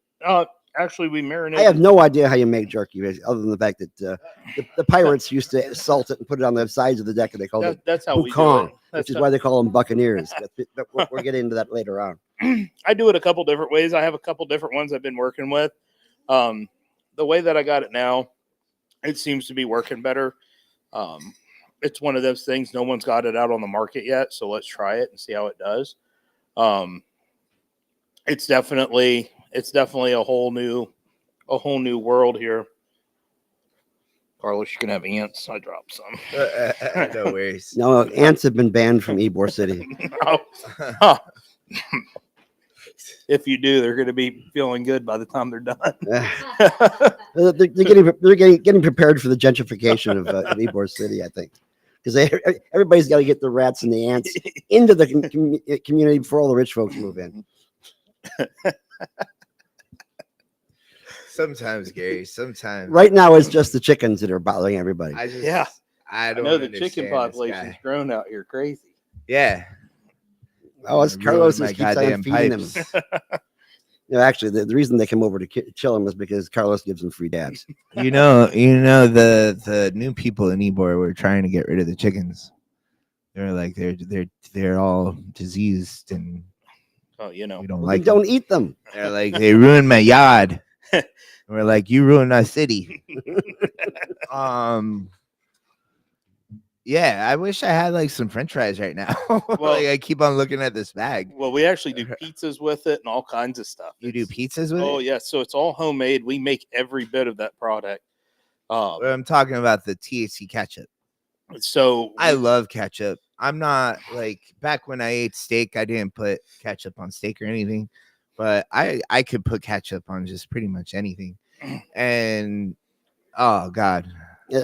S3: Actually, we marinate.
S1: I have no idea how you make jerky, other than the fact that the pirates used to salt it and put it on the sides of the deck, and they called it
S3: That's how we do
S1: boucan,
S3: it.
S1: which is why they call them buccaneers. But we'll get into that later on.
S3: I do it a couple different ways. I have a couple different ones I've been working with. The way that I got it now, it seems to be working better. It's one of those things. No one's got it out on the market yet, so let's try it and see how it does. It's definitely a whole new world here. Carlos, you can have ants. I dropped some.
S2: No worries.
S1: No, ants have been banned from Ybor City.
S3: Oh. If you do, they're going to be feeling good by the time they're done.
S1: They're getting prepared for the gentrification of Ybor City, I think, because everybody's got to get the rats and the ants into the community before all the rich folks move in.
S2: Sometimes, Gary. Sometimes.
S1: Right now, it's just the chickens that are bothering everybody.
S2: I don't
S3: know the chicken population's grown out here crazy.
S2: Yeah.
S1: Oh, it's Carlos
S2: my
S1: keeps on
S2: goddamn
S1: feeding them.
S2: pipes.
S1: Actually, the reason they come over to chill them is because Carlos gives them free dabs.
S2: You know the new people in Ybor were trying to get rid of the chickens. They're like they're all diseased and we don't like
S1: don't
S2: them.
S1: eat them.
S2: They're like they ruined my yard. We're like, you ruined our city. Yeah, I wish I had like some French fries right now.
S3: Well,
S2: like, I keep on looking at this bag.
S3: Well, we actually do pizzas with it and all kinds of stuff.
S2: You do pizzas with it?
S3: Oh, yeah. So it's all homemade. We make every bit of that product.
S2: I'm talking about the THC ketchup.
S3: So
S2: I love ketchup. I'm not like back when I ate steak, I didn't put ketchup on steak or anything, but I could put ketchup on just pretty much anything. And oh God.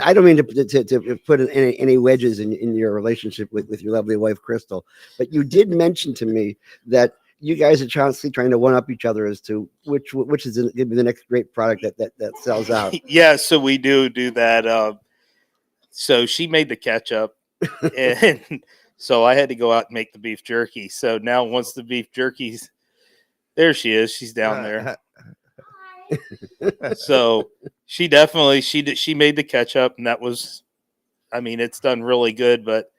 S1: I don't mean to put any wedges in your relationship with your lovely wife, Crystal, but you did mention to me that you guys are constantly trying to one up each other as to which is going to be the next great product that sells out.
S3: Yeah, so we do that. So she made the ketchup, and so I had to go out and make the beef jerky. So now once the beef jerky's there, she is. She's down there. So she definitely she made the ketchup, and that was, I mean, it's done really good. But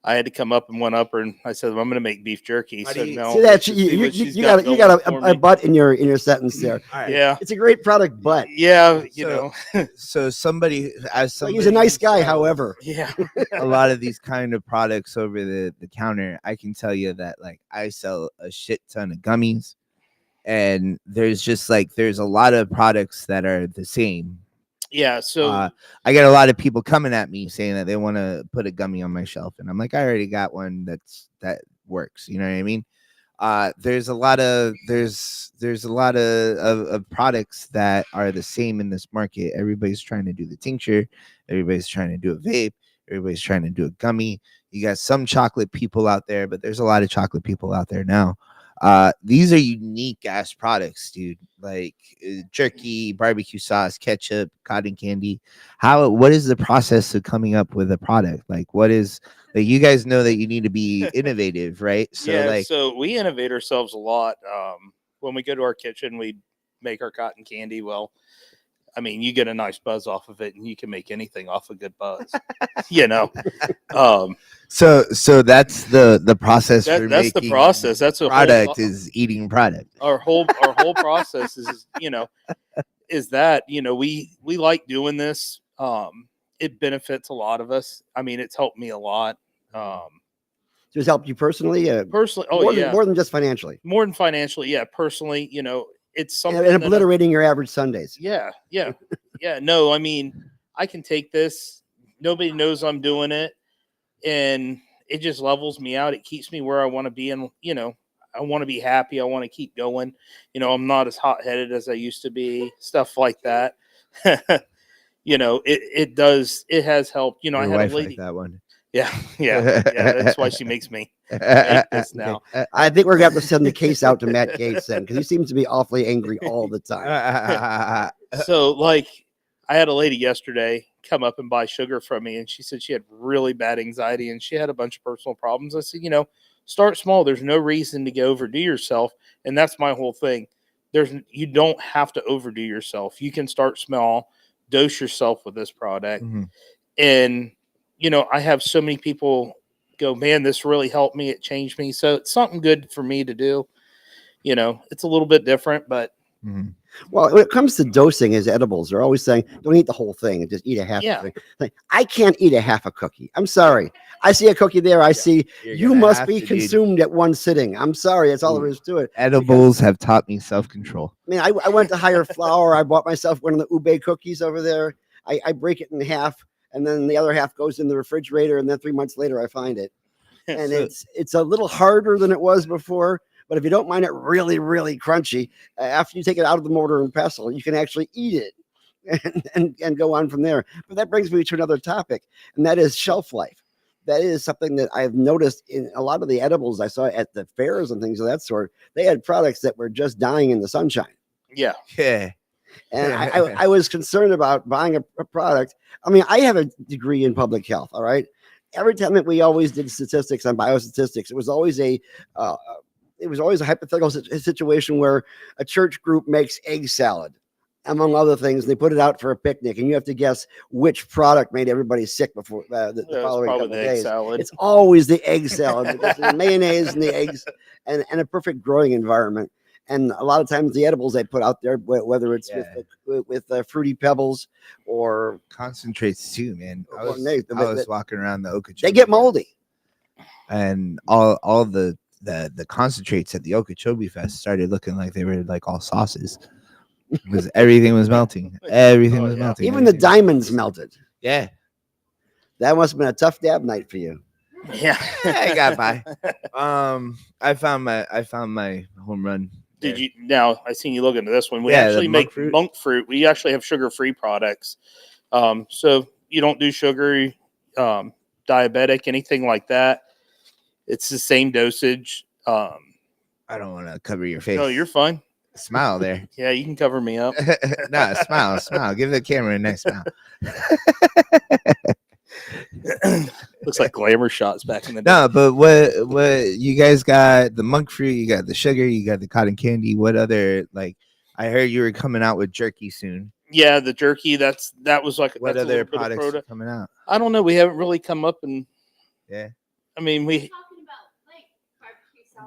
S3: I had to come up and one up her, and I said, well, I'm going to make beef jerky.
S2: How
S3: So
S2: do you-
S3: now
S1: See
S3: let's
S1: that
S3: just see
S1: you,
S3: what she's
S1: you got
S3: going for
S1: a
S3: me.
S1: butt in your sentence there.
S2: All right.
S3: Yeah,
S1: It's a great product, but
S3: yeah, you
S2: So-
S3: know,
S2: So somebody, as
S1: well,
S2: somebody,
S1: he's a nice
S2: who
S1: guy.
S2: sells
S1: However,
S3: yeah,
S2: a lot of these kind of products over the counter, I can tell you that like I sell a shit ton of gummies, and there's just like there's a lot of products that are the same.
S3: yeah. So
S2: I get a lot of people coming at me saying that they want to put a gummy on my shelf, and I'm like, I already got one that works. You know what I mean? There's a lot of of products that are the same in this market. Everybody's trying to do the tincture, everybody's trying to do a vape, everybody's trying to do a gummy. You got some chocolate people out there, but there's a lot of chocolate people out there now. These are unique ass products, dude. Like jerky, barbecue sauce, ketchup, cotton candy. What is the process of coming up with a product? Like what is like you guys know that you need to be innovative, right? So
S3: yeah,
S2: like
S3: so we innovate ourselves a lot. When we go to our kitchen, we make our cotton candy. Well, I mean, you get a nice buzz off of it, and you can make anything off a good buzz. You know,
S2: so that's the process for
S3: that's the
S2: making
S3: process. That's a
S2: product
S3: whole,
S2: is eating product.
S3: our whole process is, you know, is that, you know, we like doing this. It benefits a lot of us. I mean, it's helped me a lot.
S1: just helped you personally,
S3: Personally, oh
S1: more
S3: yeah,
S1: than more than just financially,
S3: more than financially, yeah. Personally, you know, it's something
S1: and
S3: that
S1: obliterating your average Sundays.
S3: yeah, yeah, yeah. No, I mean, I can take this. Nobody knows I'm doing it, and it just levels me out. It keeps me where I want to be, and you know, I want to be happy. I want to keep going. You know, I'm not as hot headed as I used to be. Stuff like that. You know, it does. It has helped. You know,
S2: Your
S3: I had a
S2: wife
S3: lady.
S2: like that one.
S3: Yeah, yeah, yeah. That's why she makes me make this now.
S1: I think we're gonna have to send the case out to Matt Gates then, because he seems to be awfully angry all the time.
S3: So, like, I had a lady yesterday come up and buy sugar from me, and she said she had really bad anxiety and she had a bunch of personal problems. I said, you know, start small. There's no reason to go overdo yourself, and that's my whole thing. You don't have to overdo yourself. You can start small, dose yourself with this product,
S2: Mhm.
S3: and you know, I have so many people go, man, this really helped me. It changed me. So it's something good for me to do. You know, it's a little bit different, but
S2: Mhm.
S1: Well, when it comes to dosing as edibles, they're always saying, don't eat the whole thing and just eat a half
S3: Yeah.
S1: thing. Like, I can't eat a half a cookie. I'm sorry. I see a cookie there. I see
S2: You're
S1: you
S2: gonna
S1: must
S2: have
S1: be
S2: to, dude.
S1: consumed at one sitting. I'm sorry. That's all there is to it.
S2: Edibles have taught me self-control.
S1: I mean, I went to Higher Flour. I bought myself one of the ube cookies over there. I break it in half, and then the other half goes in the refrigerator, and then 3 months later I find it. And
S2: So-
S1: it's a little harder than it was before. But if you don't mind it really, really crunchy, after you take it out of the mortar and pestle, you can actually eat it and go on from there. But that brings me to another topic, and that is shelf life. That is something that I've noticed in a lot of the edibles I saw at the fairs and things of that sort. They had products that were just dying in the sunshine.
S3: yeah.
S2: Yeah.
S1: And I was concerned about buying a product. I mean, I have a degree in public health. All right. Every time that we always did statistics on biostatistics, it was always a hypothetical situation where a church group makes egg salad, among other things. They put it out for a picnic, and you have to guess which product made everybody sick before the
S3: It's
S1: following
S3: probably
S1: couple
S3: the
S1: of
S3: egg
S1: days.
S3: salad.
S1: It's always the egg salad because the mayonnaise and the eggs and a perfect growing environment. And a lot of times the edibles they put out there, whether it's with fruity pebbles or
S2: Concentrates too, man. I
S1: Well,
S2: was walking around the Okeechobee.
S1: they get moldy.
S2: And all the concentrates at the Okeechobee Fest started looking like they were like all sauces. Because everything was melting. Everything
S3: Oh,
S2: was
S3: yeah.
S2: melting.
S1: Even the
S2: Everything was
S1: diamonds
S2: melting.
S1: melted.
S2: Yeah.
S1: That must have been a tough dab night for you.
S3: Yeah.
S2: I got by. I found my home run.
S3: Did
S2: there.
S3: you now? I seen you look into this one. We
S2: Yeah, the
S3: actually
S2: monk
S3: make
S2: fruit.
S3: monk fruit. We actually have sugar-free products. So you don't do sugar, diabetic, anything like that. It's the same dosage.
S2: I I don't want to cover your face.
S3: No, you're fine.
S2: Smile there.
S3: Yeah, you can cover me up.
S2: No, smile. Give the camera a nice smile.
S3: Looks like glamour shots back in the day.
S2: No, but what you guys got? The monk fruit, you got the sugar, you got the cotton candy. What other, like? I heard you were coming out with jerky soon.
S3: Yeah, the jerky. That was like
S2: What
S3: that's a
S2: other
S3: little bit of
S2: products are
S3: product.
S2: coming out?
S3: I don't know. We haven't really come up and.
S2: Yeah.
S3: I mean, we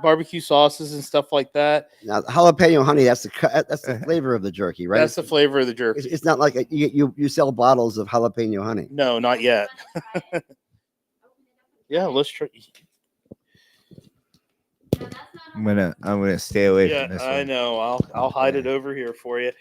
S3: barbecue sauces and stuff like that.
S1: Now, the jalapeno honey, that's the flavor of the jerky, right?
S3: That's the flavor of the jerky.
S1: It's not like you sell bottles of jalapeno honey.
S3: No, not yet. Yeah, let's try.
S2: I'm gonna stay away
S3: Yeah,
S2: from this
S3: I
S2: one.
S3: know. I'll hide it over here for you.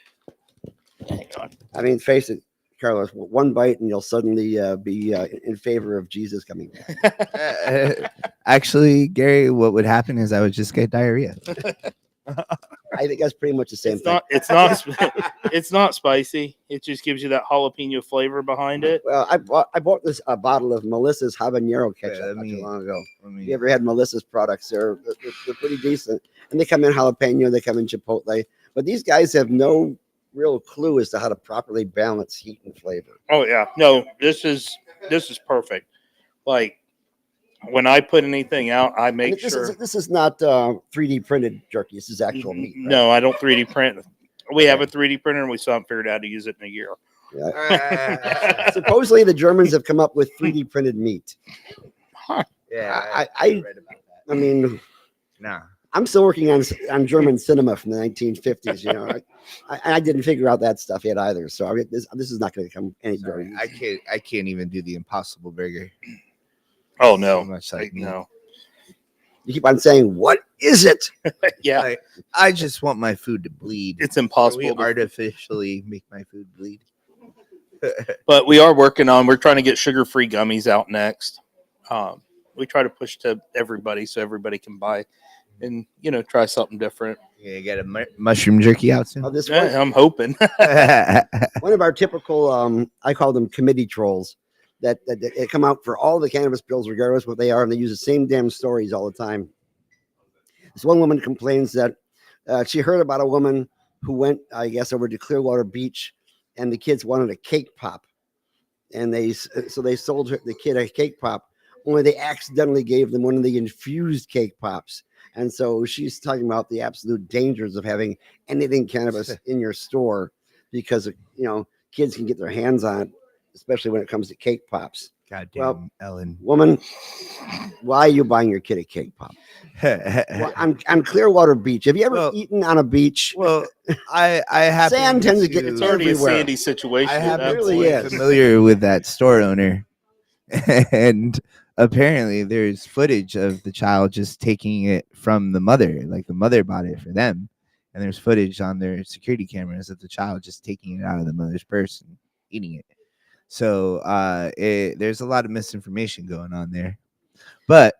S3: Hang on.
S1: I mean, face it, Carlos, one bite and you'll suddenly be in favor of Jesus coming back.
S2: Actually, Gary, what would happen is I would just get diarrhea.
S1: I think that's pretty much the same thing.
S3: It's not spicy. It just gives you that jalapeno flavor behind it.
S1: Well, I bought this bottle of Melissa's habanero ketchup not too long ago. You ever had Melissa's products? They're pretty decent, and they come in jalapeno, they come in chipotle, but these guys have no real clue as to how to properly balance heat and flavor.
S3: Oh yeah, no, this is perfect. Like when I put anything out, I make sure
S1: this is not 3D printed jerky. This is actual meat. Right?
S3: No, I don't 3D print. We have a 3D printer, and we still haven't figured out how to use it in a year.
S1: Yeah. Supposedly, the Germans have come up with 3D printed meat.
S3: Huh.
S2: Yeah,
S1: I
S2: read about that.
S1: I mean,
S2: No.
S1: I'm still working on German cinema from the 1950s. You know, I didn't figure out that stuff yet either. So I mean, this is not going to come any
S2: Sorry,
S1: dirty.
S2: I can't even do the Impossible Burger.
S3: Oh no,
S2: So much like
S3: no.
S1: You keep on saying, "What is it?"
S3: Yeah,
S2: Like, I just want my food to bleed.
S3: it's
S2: Can
S3: impossible.
S2: we artificially make my food bleed?
S3: But we are working on. We're trying to get sugar-free gummies out next. We try to push to everybody so everybody can buy, and try something different.
S2: You get a mushroom jerky out soon.
S1: This
S3: Yeah, I'm hoping.
S1: one of our typical, I call them committee trolls, that come out for all the cannabis bills, regardless of what they are, and they use the same damn stories all the time. This one woman complains that she heard about a woman who went, I guess, over to Clearwater Beach, and the kids wanted a cake pop, and they sold the kid a cake pop, only they accidentally gave them one of the infused cake pops. And so she's talking about the absolute dangers of having anything cannabis in your store, because kids can get their hands on it, especially when it comes to cake pops.
S2: Goddamn, Ellen.
S1: Woman, why are you buying your kid a cake pop? Well, on Clearwater Beach. Have you ever eaten on a beach?
S2: Well, I have
S1: Sand tends to get
S3: It's already
S1: everywhere.
S3: a sandy situation.
S2: I have
S3: at that
S2: been
S1: really
S3: point.
S1: is.
S2: familiar with that store owner, and apparently there's footage of the child just taking it from the mother, like the mother bought it for them, and there's footage on their security cameras of the child just taking it out of the mother's purse and eating it. So there's a lot of misinformation going on there. But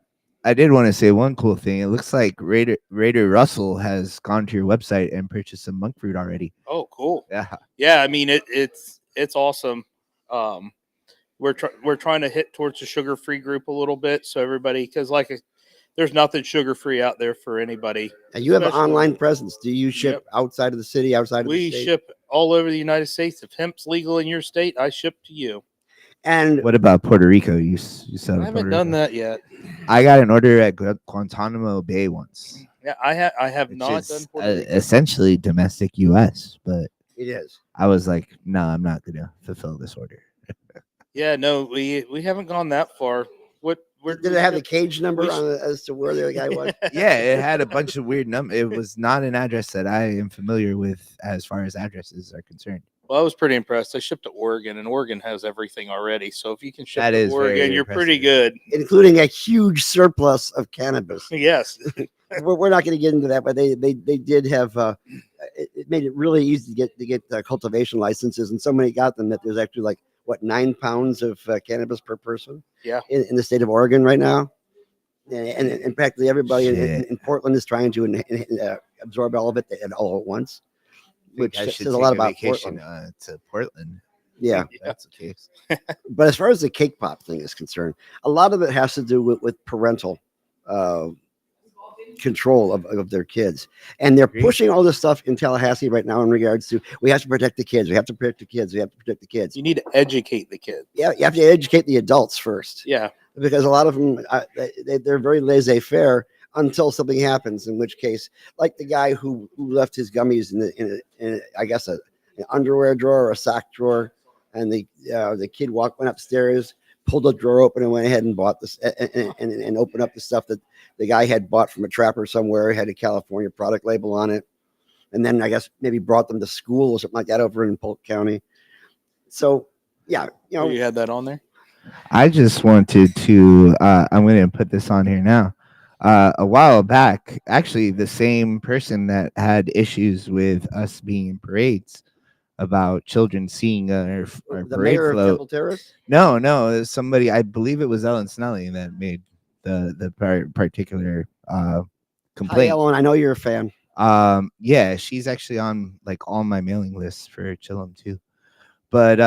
S2: I did want to say one cool thing. It looks like Raider Russell has gone to your website and purchased some monk fruit already.
S3: Oh, cool.
S2: Yeah.
S3: Yeah, I mean it's awesome. We're trying to hit towards the sugar-free group a little bit, so everybody, because there's nothing sugar-free out there for anybody.
S1: And you have an
S3: Especially-
S1: online presence. Do you ship
S3: Yep.
S1: outside of the city, outside of the
S3: We
S1: state?
S3: ship all over the United States. If hemp's legal in your state, I ship to you.
S1: And
S2: What about Puerto Rico? You sell
S3: I
S2: to
S3: haven't
S2: Puerto
S3: done
S2: Rico?
S3: that yet.
S2: I got an order at Guantanamo Bay once.
S3: Yeah, I have
S2: Which
S3: not
S2: is
S3: done Puerto Rico.
S2: essentially domestic U.S., but
S1: it is.
S2: I was like, no, I'm not gonna fulfill this order.
S3: Yeah, no, we haven't gone that far.
S1: Did it have the cage number on it as to where the guy was?
S2: Yeah, it had a bunch of weird numbers. It was not an address that I am familiar with as far as addresses are concerned.
S3: Well, I was pretty impressed. I shipped to Oregon, and Oregon has everything already. So if you can ship
S2: That
S3: to
S2: is
S3: Oregon,
S2: very
S3: you're pretty
S2: impressive.
S3: good.
S1: Including a huge surplus of cannabis.
S3: Yes.
S1: We're not going to get into that, but they did have. It made it really easy to get cultivation licenses, and so many got them that there's actually 9 pounds of cannabis per person.
S3: Yeah.
S1: In the state of Oregon right now, and practically everybody in Portland is trying to absorb all of it all at once, which
S2: I should
S1: says a
S2: take
S1: lot about
S2: vacation
S1: Portland.
S2: to Portland.
S1: Yeah.
S2: If that's the case.
S1: But as far as the cake pop thing is concerned, a lot of it has to do with parental control of their kids. And they're
S2: Agreed.
S1: pushing all this stuff in Tallahassee right now in regards to we have to protect the kids. We have to protect the kids. We have to protect the kids.
S3: You need to educate the kids.
S1: Yeah, you have to educate the adults first.
S3: Yeah.
S1: Because a lot of them, they're very laissez-faire until something happens, in which case, like the guy who left his gummies in I guess, an underwear drawer or a sock drawer, and the kid went upstairs, pulled the drawer open, and went ahead and bought this and opened up the stuff that the guy had bought from a trapper somewhere, had a California product label on it, and then I guess maybe brought them to school or something like that over in Polk County. So, yeah,
S3: You had that on there?
S2: I just wanted to. I'm going to put this on here now. A while back, actually, the same person that had issues with us being in parades about children seeing our
S1: the
S2: parade
S1: mayor of
S2: float.
S1: Temple Terrace.
S2: No, it was somebody. I believe it was Ellen Snelly that made the particular
S1: Hi,
S2: complaint.
S1: Ellen. I know you're a fan.
S2: Yeah, she's actually on like all my mailing lists for Chillum too. But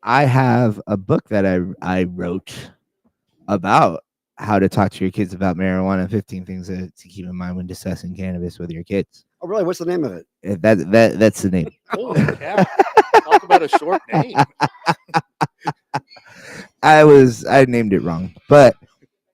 S2: I have a book that I wrote about how to talk to your kids about marijuana, 15 things to keep in mind when discussing cannabis with your kids.
S1: Oh, really? What's the name of it?
S2: That's the name.
S3: Holy cow. Talk about a short name.
S2: I named it wrong, but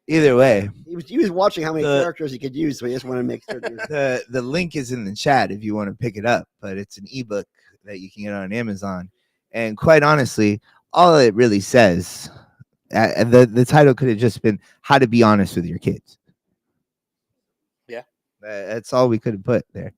S2: either way,
S1: He was watching how many characters he could use, so he just wanted to make certain.
S2: the link is in the chat if you want to pick it up, but it's an ebook that you can get on Amazon. And quite honestly, all it really says, the title could have just been "How to Be Honest with Your Kids."
S3: Yeah,
S2: that's all we could have put there.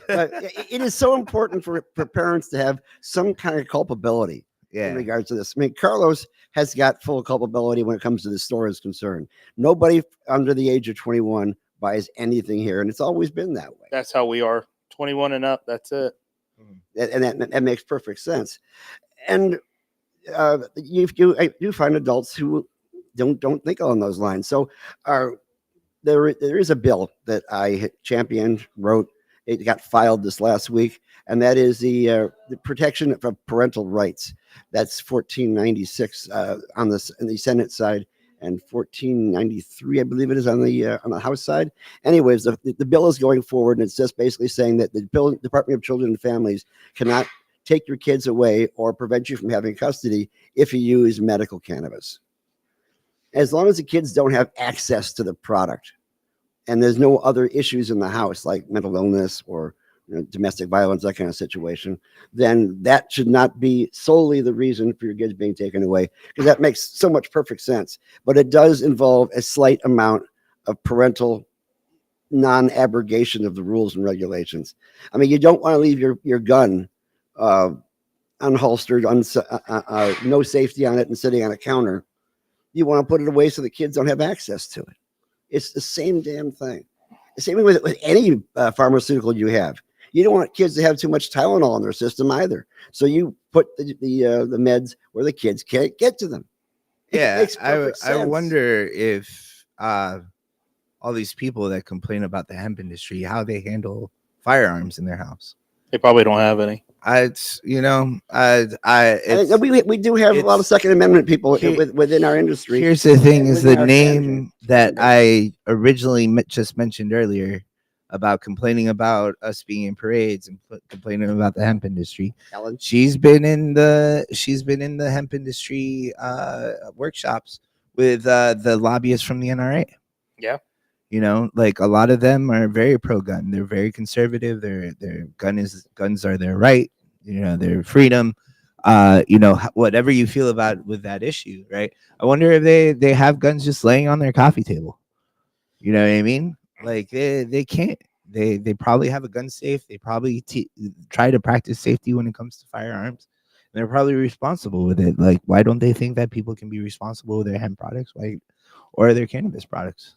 S1: But it is so important for parents to have some kind of culpability in regards to this. I mean, Carlos has got full culpability when it comes to the store is concerned. Nobody under the age of 21 buys anything here, and it's always been that way.
S3: That's how we are. 21 and up. That's it.
S1: And that makes perfect sense. And you find adults who don't think along those lines. So there is a bill that I championed, wrote. It got filed this last week, and that is the protection of parental rights. That's 1496 on the Senate side, and 1493, I believe it is, on the House side. Anyways, the bill is going forward, and it's just basically saying that the Department of Children and Families cannot take your kids away or prevent you from having custody if you use medical cannabis, as long as the kids don't have access to the product. And there's no other issues in the house like mental illness or domestic violence, that kind of situation, then that should not be solely the reason for your kids being taken away, because that makes so much perfect sense. But it does involve a slight amount of parental non-abrogation of the rules and regulations. I mean, you don't want to leave your gun unholstered, no safety on it and sitting on a counter. You want to put it away so the kids don't have access to it. It's the same damn thing. The same with any pharmaceutical you have. You don't want kids to have too much Tylenol in their system either. So you put the meds where the kids can't get to them.
S2: Yeah, I wonder if all these people that complain about the hemp industry, how they handle firearms in their house.
S3: They probably don't have any.
S1: We do have a lot of Second Amendment people within our industry.
S2: Here's the thing: is the name that I originally just mentioned earlier about complaining about us being in parades and complaining about the hemp industry.
S1: Ellen.
S2: She's been in the hemp industry workshops with the lobbyists from the NRA.
S3: Yeah.
S2: Like a lot of them are very pro-gun. They're very conservative. Their guns are their right. Their freedom. Whatever you feel about with that issue, right? I wonder if they have guns just laying on their coffee table. You know what I mean? Like they can't. They probably have a gun safe. They probably try to practice safety when it comes to firearms. And they're probably responsible with it. Like, why don't they think that people can be responsible with their hemp products, or their cannabis products?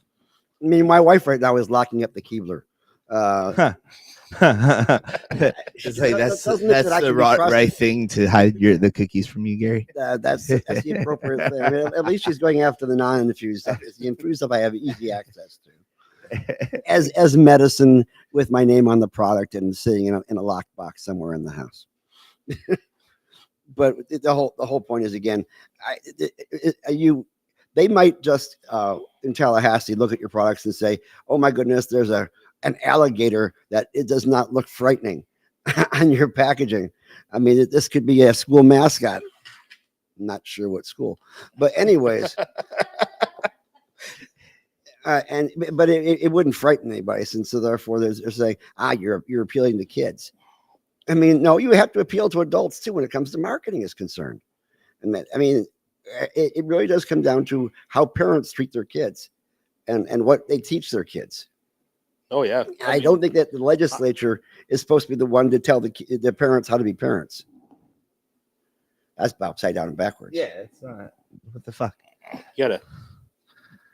S1: I mean, my wife right now is locking up the Keebler.
S2: It's like that's the right thing to hide the cookies from you, Gary.
S1: That's the appropriate thing. I mean, at least she's going after the non-infused stuff. It's the infused stuff I have easy access to, as medicine with my name on the product and sitting in a lockbox somewhere in the house. But the whole point is, again, they might just in Tallahassee look at your products and say, "Oh my goodness, there's an alligator that it does not look frightening on your packaging." I mean, this could be a school mascot. I'm not sure what school, but anyways, but it wouldn't frighten anybody, since so therefore they're saying, you're appealing to kids. I mean, no, you have to appeal to adults too when it comes to marketing is concerned. And I mean, it really does come down to how parents treat their kids and what they teach their kids.
S3: Oh yeah.
S1: I don't think that the legislature is supposed to be the one to tell the parents how to be parents. That's upside down and backwards.
S2: Yeah, it's not. What the fuck?
S3: You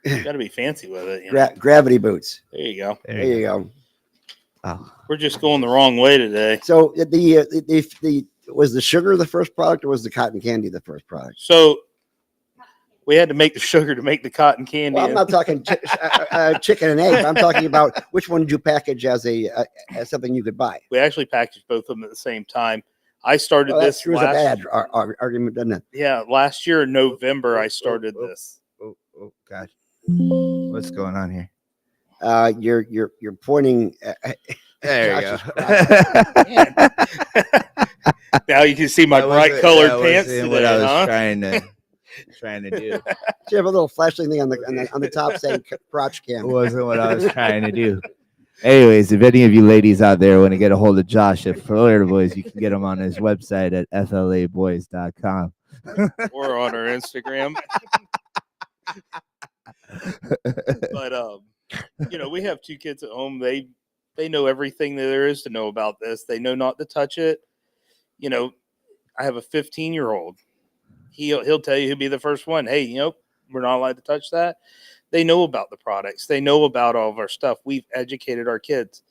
S3: gotta be fancy with it. You know?
S1: Gravity boots.
S3: There you go.
S1: There you go.
S2: Oh,
S3: We're just going the wrong way today.
S1: So the was the sugar the first product, or was the cotton candy the first product?
S3: So we had to make the sugar to make the cotton candy.
S1: Well, I'm not talking chicken and eggs. I'm talking about which one did you package as as something you could buy.
S3: We actually packaged both of them at the same time. I started
S1: Well,
S3: this
S1: that was a bad argument, doesn't it?
S3: Yeah, last year in November I started this.
S2: oh, God. What's going on here?
S1: You're pointing.
S2: There you
S1: Josh's
S2: go.
S3: Now you can see my bright colored pants today,
S2: what I was
S3: huh?
S2: trying to do.
S1: You have a little flashing thing on the top saying crotch cam.
S2: It wasn't what I was trying to do. Anyways, if any of you ladies out there want to get a hold of Josh at Florida Boys, you can get him on his website at flaboys.com.
S3: Or on our Instagram. But we have 2 kids at home. They know everything that there is to know about this. They know not to touch it. I have a 15-year-old. He'll tell you he'll be the first one. Hey, we're not allowed to touch that. They know about the products. They know about all of our stuff. We've educated our kids.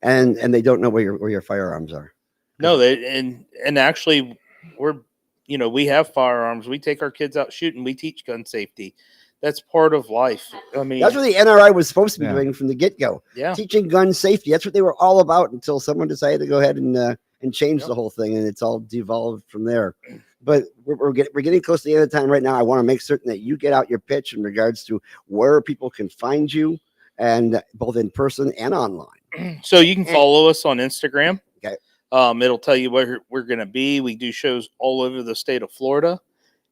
S1: And they don't know where your firearms are.
S3: No, and actually we have firearms. We take our kids out shooting. We teach gun safety. That's part of life. I mean,
S1: that's what the NRI was supposed to be doing from the get-go.
S3: Yeah.
S1: Teaching gun safety. That's what they were all about until someone decided to go ahead and change the whole thing, and it's all devolved from there. But we're getting close to the end of the time right now. I want to make certain that you get out your pitch in regards to where people can find you, and both in person and online.
S3: So you can follow us on Instagram.
S1: Okay.
S3: It'll tell you where we're going to be. We do shows all over the state of Florida.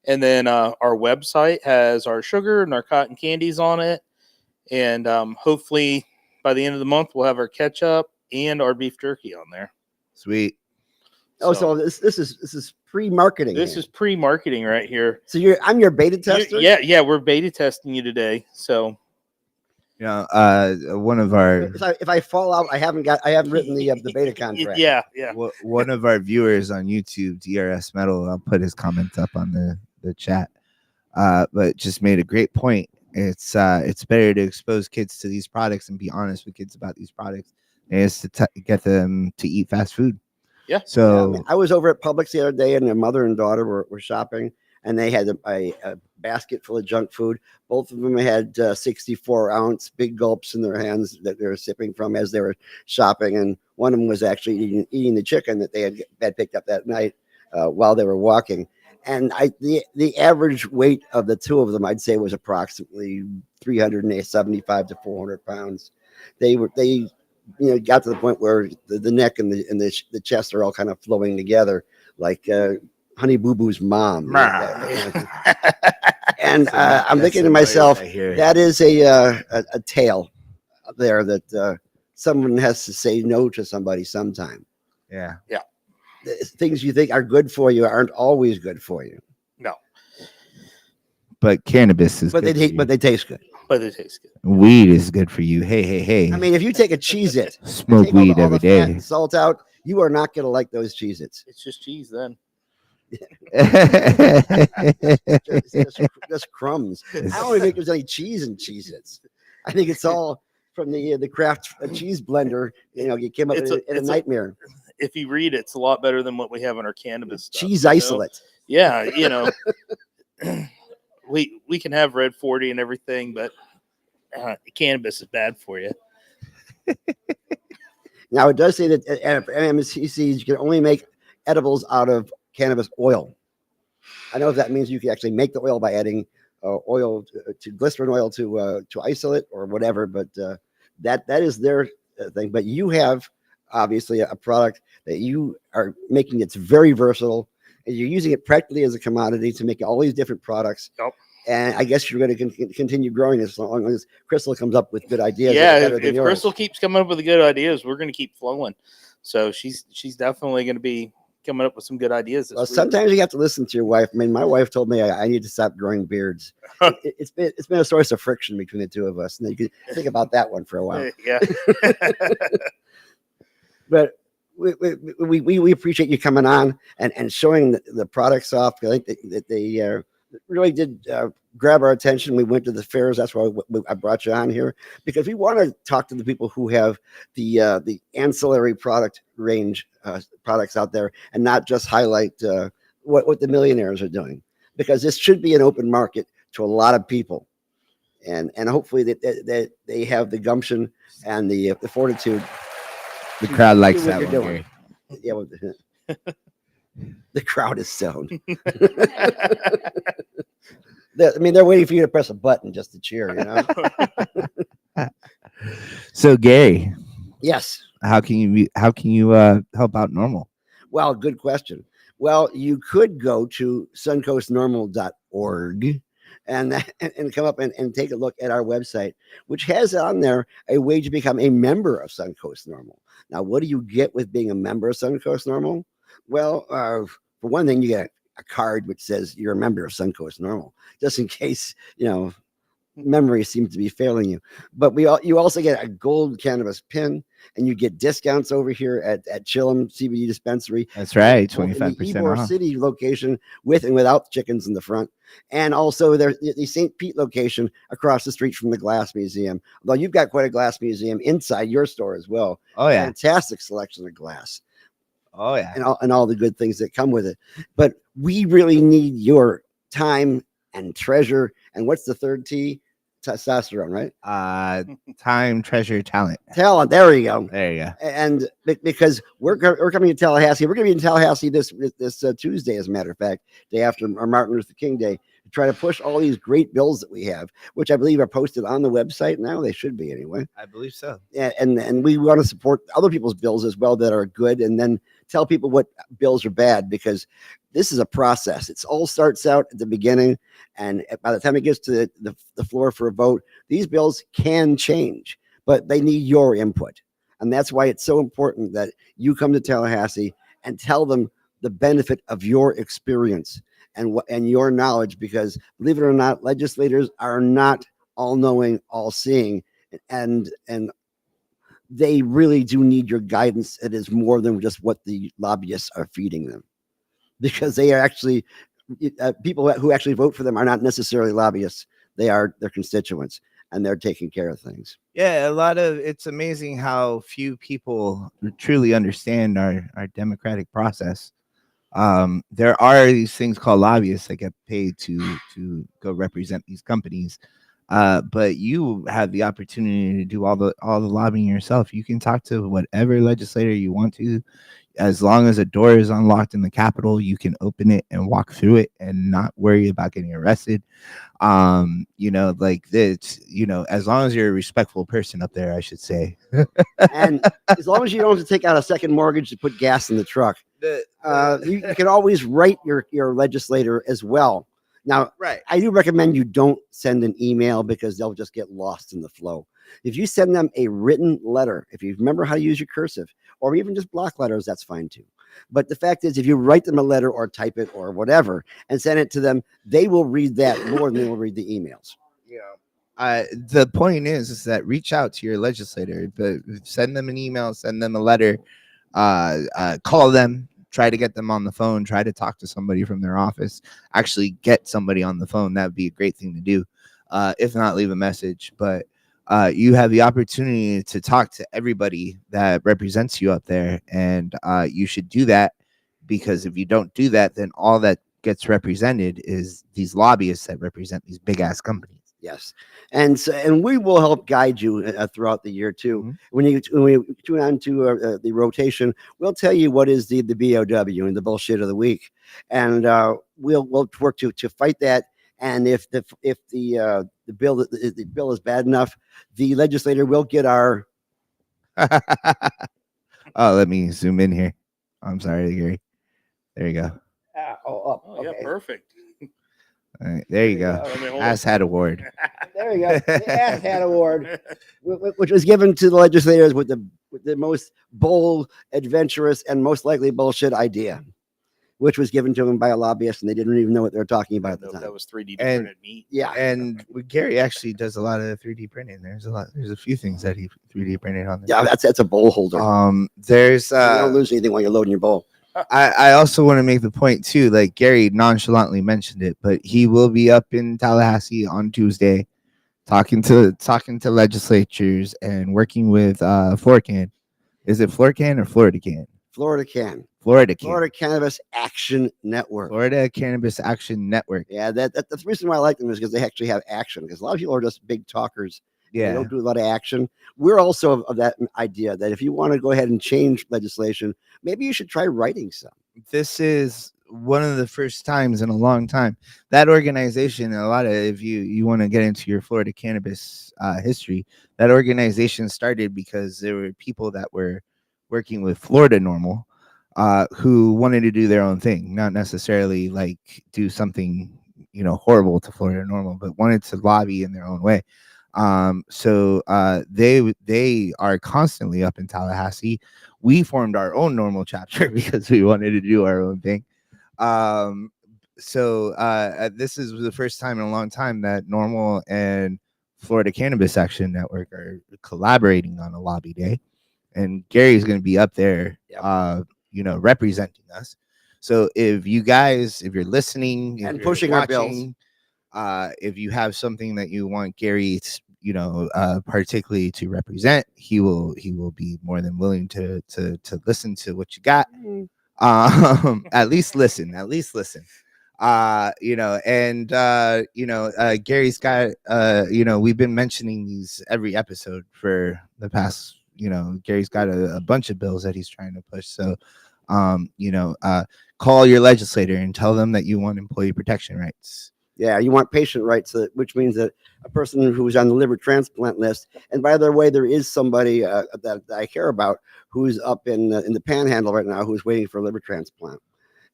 S3: And then our website has our sugar and our cotton candies on it. And hopefully by the end of the month, we'll have our ketchup and our beef jerky on there.
S2: Sweet.
S1: So this is pre-marketing.
S3: This is pre-marketing right here.
S1: So I'm your beta tester?
S3: Yeah, we're beta testing you today. So
S2: one of our
S1: if I fall out, I haven't written the beta contract.
S3: Yeah.
S2: One of our viewers on YouTube, DRS Metal, I'll put his comments up on the chat. But just made a great point. It's better to expose kids to these products and be honest with kids about these products, and it's to get them to eat fast food.
S3: Yeah.
S2: So
S1: I was over at Publix the other day, and their mother and daughter were shopping, and they had a basket full of junk food. Both of them had 64-ounce big gulps in their hands that they were sipping from as they were shopping, and one of them was actually eating the chicken that they had picked up that night while they were walking. And the average weight of the two of them, I'd say, was approximately 375 to 400 pounds. They got to the point where the neck and the chest are all kind of flowing together, like Honey Boo Boo's mom. And I'm thinking to myself, that is a tale there that someone has to say no to somebody sometime.
S2: Yeah.
S1: Things you think are good for you aren't always good for you.
S3: No.
S2: But cannabis is
S1: but they taste good.
S3: But it tastes good.
S2: Weed is good for you. Hey.
S1: I mean, if you take a Cheez-It,
S2: smoke weed every day.
S1: And salt out, you are not going to like those Cheez-Its.
S3: It's just cheese then.
S1: just crumbs. I don't even think there's any cheese in Cheez-Its. I think it's all from the craft cheese blender. You came up in a nightmare.
S3: If you read it, it's a lot better than what we have in our cannabis stuff.
S1: Cheese isolate.
S3: Yeah, we can have Red 40 and everything, but cannabis is bad for you.
S1: Now, it does say that at MSCCs, you can only make edibles out of cannabis oil. I know if that means you can actually make the oil by adding oil to glycerin oil to isolate or whatever, but that is their thing. But you have obviously a product that you are making that's very versatile, and you're using it practically as a commodity to make all these different products.
S3: Yep.
S1: And I guess you're going to continue growing as long as Crystal comes up with good ideas that
S3: Yeah,
S1: are better than
S3: if
S1: yours.
S3: Crystal keeps coming up with the good ideas, we're going to keep flowing. So she's definitely going to be coming up with some good ideas
S1: Well,
S3: this week.
S1: sometimes you have to listen to your wife. I mean, my wife told me I need to stop growing beards. It's been a source of friction between the two of us, and you can think about that one for a while.
S3: Yeah.
S1: But we appreciate you coming on and showing the products off. I think that they really did grab our attention. We went to the fairs. That's why I brought you on here, because we want to talk to the people who have the ancillary product range products out there, and not just highlight what the millionaires are doing, because this should be an open market to a lot of people, and hopefully that they have the gumption and the fortitude.
S2: The crowd likes
S1: what
S2: that
S1: you're
S2: one,
S1: doing.
S2: Gary.
S1: Yeah, well, the crowd is stoned. I mean, they're waiting for you to press a button just to cheer, you know.
S2: So, Gary,
S1: Yes.
S2: how can you help out Normal?
S1: Well, good question. Well, you could go to suncoastnormal.org and come up and take a look at our website, which has on there a way to become a member of Suncoast Normal. Now, what do you get with being a member of Suncoast Normal? Well, for one thing, you get a card which says you're a member of Suncoast Normal, just in case, memory seems to be failing you. But you also get a gold cannabis pin, and you get discounts over here at Chillum CBD dispensary.
S2: That's right,
S1: both in
S2: 25%
S1: the Ybor
S2: off.
S1: City location with and without chickens in the front, and also there's the St. Pete location across the street from the Glass Museum. Although you've got quite a glass museum inside your store as well.
S2: Oh yeah,
S1: Fantastic selection of glass.
S2: oh yeah.
S1: And all the good things that come with it. But we really need your time and treasure. And what's the third T? Testosterone, right?
S2: Time, treasure, talent.
S1: Talent. There you go.
S2: There you go.
S1: And because we're coming to Tallahassee, we're going to be in Tallahassee this Tuesday, as a matter of fact, day after our Martin Luther King Day, to try to push all these great bills that we have, which I believe are posted on the website now. They should be anyway.
S2: I believe so.
S1: And we want to support other people's bills as well that are good, and then tell people what bills are bad, because this is a process. It all starts out at the beginning, and by the time it gets to the floor for a vote, these bills can change, but they need your input. And that's why it's so important that you come to Tallahassee and tell them the benefit of your experience and your knowledge, because believe it or not, legislators are not all knowing, all seeing, and they really do need your guidance. It is more than just what the lobbyists are feeding them, because they are actually people who actually vote for them are not necessarily lobbyists. They are their constituents, and they're taking care of things.
S2: Yeah, it's amazing how few people truly understand our democratic process. There are these things called lobbyists that get paid to go represent these companies. But you have the opportunity to do all the lobbying yourself. You can talk to whatever legislator you want to. As long as a door is unlocked in the Capitol, you can open it and walk through it and not worry about getting arrested. Like this, as long as you're a respectful person up there, I should say.
S1: And as long as you don't have to take out a second mortgage to put gas in the truck, you can always write your legislator as well. Now,
S2: Right.
S1: I do recommend you don't send an email, because they'll just get lost in the flow. If you send them a written letter, if you remember how to use your cursive, or even just block letters, that's fine too. But the fact is, if you write them a letter or type it or whatever and send it to them, they will read that more than they will read the emails.
S2: Yeah. The point is that reach out to your legislator, but send them an email, send them a letter, call them. Try to get them on the phone, try to talk to somebody from their office, actually get somebody on the phone. That would be a great thing to do. If not, leave a message. But you have the opportunity to talk to everybody that represents you up there. And you should do that, because if you don't do that, then all that gets represented is these lobbyists that represent these big ass companies.
S1: Yes, and we will help guide you throughout the year too.
S2: Mhm.
S1: When you tune on to the rotation, we'll tell you what is the BOW and the bullshit of the week, and we'll work to fight that. And if the bill is bad enough, the legislator will get our.
S2: Oh, let me zoom in here. I'm sorry, Gary. There you go.
S1: Up.
S3: Oh yeah,
S1: Okay.
S3: perfect.
S2: All right, there you go.
S3: Let me hold
S2: Ass
S3: it.
S2: had award.
S1: There you go. The Ass Hat Award, which was given to the legislators with the most bold, adventurous, and most likely bullshit idea, which was given to them by a lobbyist, and they didn't even know what they were talking about at
S3: Know
S1: the
S3: if that
S1: time.
S3: was 3D
S2: And-
S3: printed meat.
S1: Yeah,
S2: And Gary actually does a lot of 3D printing. There's a lot. There's a few things that he 3D printed on there.
S1: yeah, that's a bowl holder.
S2: There's
S1: You don't lose anything while you're loading your bowl.
S2: I also want to make the point too, like Gary nonchalantly mentioned it, but he will be up in Tallahassee on Tuesday talking to legislatures and working with Florcan. Is it Florcan or Florida Can?
S1: Florida Can.
S2: Florida Can.
S1: Florida Cannabis Action Network.
S2: Florida Cannabis Action Network.
S1: Yeah, that's the reason why I like them is because they actually have action. Because a lot of people are just big talkers. They
S2: Yeah.
S1: don't do a lot of action. We're also of that idea that if you want to go ahead and change legislation, maybe you should try writing some.
S2: This is one of the first times in a long time that organization, a lot of, if you want to get into your Florida cannabis history, that organization started because there were people that were working with Florida Normal who wanted to do their own thing, not necessarily like do something horrible to Florida Normal, but wanted to lobby in their own way. So they are constantly up in Tallahassee. We formed our own normal chapter because we wanted to do our own thing. So this is the first time in a long time that Normal and Florida Cannabis Action Network are collaborating on a lobby day, and Gary's going to be up there,
S1: Yep.
S2: representing us. So if you're listening, if
S1: And
S2: you're
S1: pushing our bills.
S2: watching, if you have something that you want Gary, particularly to represent, he will be more than willing to listen to what you got. At least listen. Gary's got we've been mentioning these every episode for the past. Gary's got a bunch of bills that he's trying to push. So call your legislator and tell them that you want employee protection rights.
S1: Yeah, you want patient rights, which means that a person who's on the liver transplant list, and by the way, there is somebody that I care about who's up in the Panhandle right now who's waiting for a liver transplant,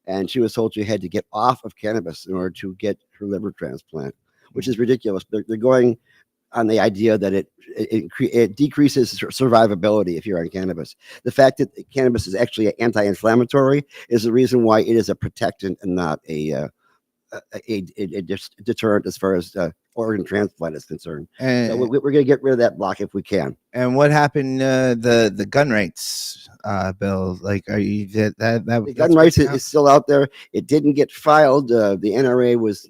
S1: and she was told she had to get off of cannabis in order to get her liver transplant, which is ridiculous. They're going on the idea that it decreases survivability if you're on cannabis. The fact that cannabis is actually anti-inflammatory is the reason why it is a protectant and not a deterrent as far as organ transplant is concerned.
S2: And,
S1: So we're going to get rid of that block if we can.
S2: and what happened the gun rights bill? Like, are you that
S1: The gun rights is still out there. It didn't get filed. The NRA was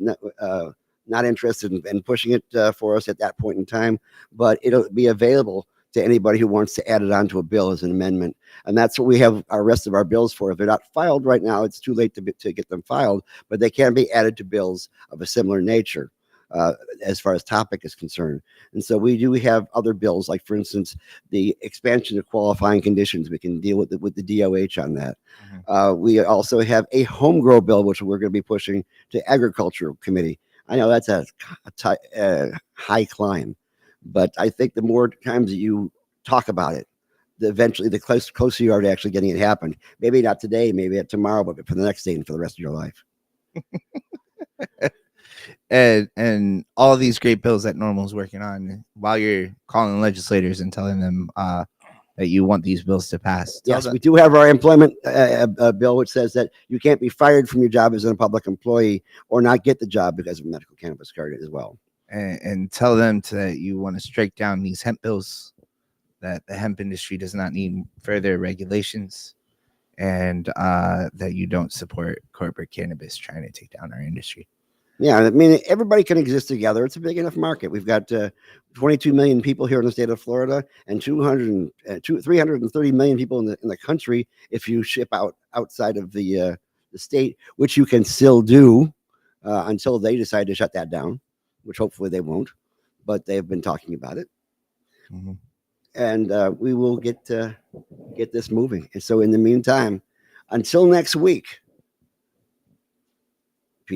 S1: not interested in pushing it for us at that point in time, but it'll be available to anybody who wants to add it onto a bill as an amendment. And that's what we have our rest of our bills for. If they're not filed right now, it's too late to get them filed, but they can be added to bills of a similar nature as far as topic is concerned. And so we do have other bills, like, for instance, the expansion of qualifying conditions. We can deal with the DOH on that. We also have a home grow bill, which we're going to be pushing to Agricultural Committee. I know that's a high climb, but I think the more times that you talk about it, eventually the closer you are to actually getting it happen. Maybe not today, maybe tomorrow, but for the next day and for the rest of your life.
S2: And all these great bills that Normal's working on while you're calling legislators and telling them that you want these bills to pass.
S1: Yes, we do have our employment bill, which says that you can't be fired from your job as a public employee or not get the job because of a medical cannabis card as well.
S2: And tell them that you want to strike down these hemp bills, that the hemp industry does not need further regulations, and that you don't support corporate cannabis trying to take down our industry.
S1: Yeah, I mean, everybody can exist together. It's a big enough market. We've got 22 million people here in the state of Florida, and 330 million people in the country. If you ship outside of the state, which you can still do until they decide to shut that down, which hopefully they won't. but they've been talking about it,
S2: Mhm.
S1: and we will get this moving. And so, in the meantime, until next week,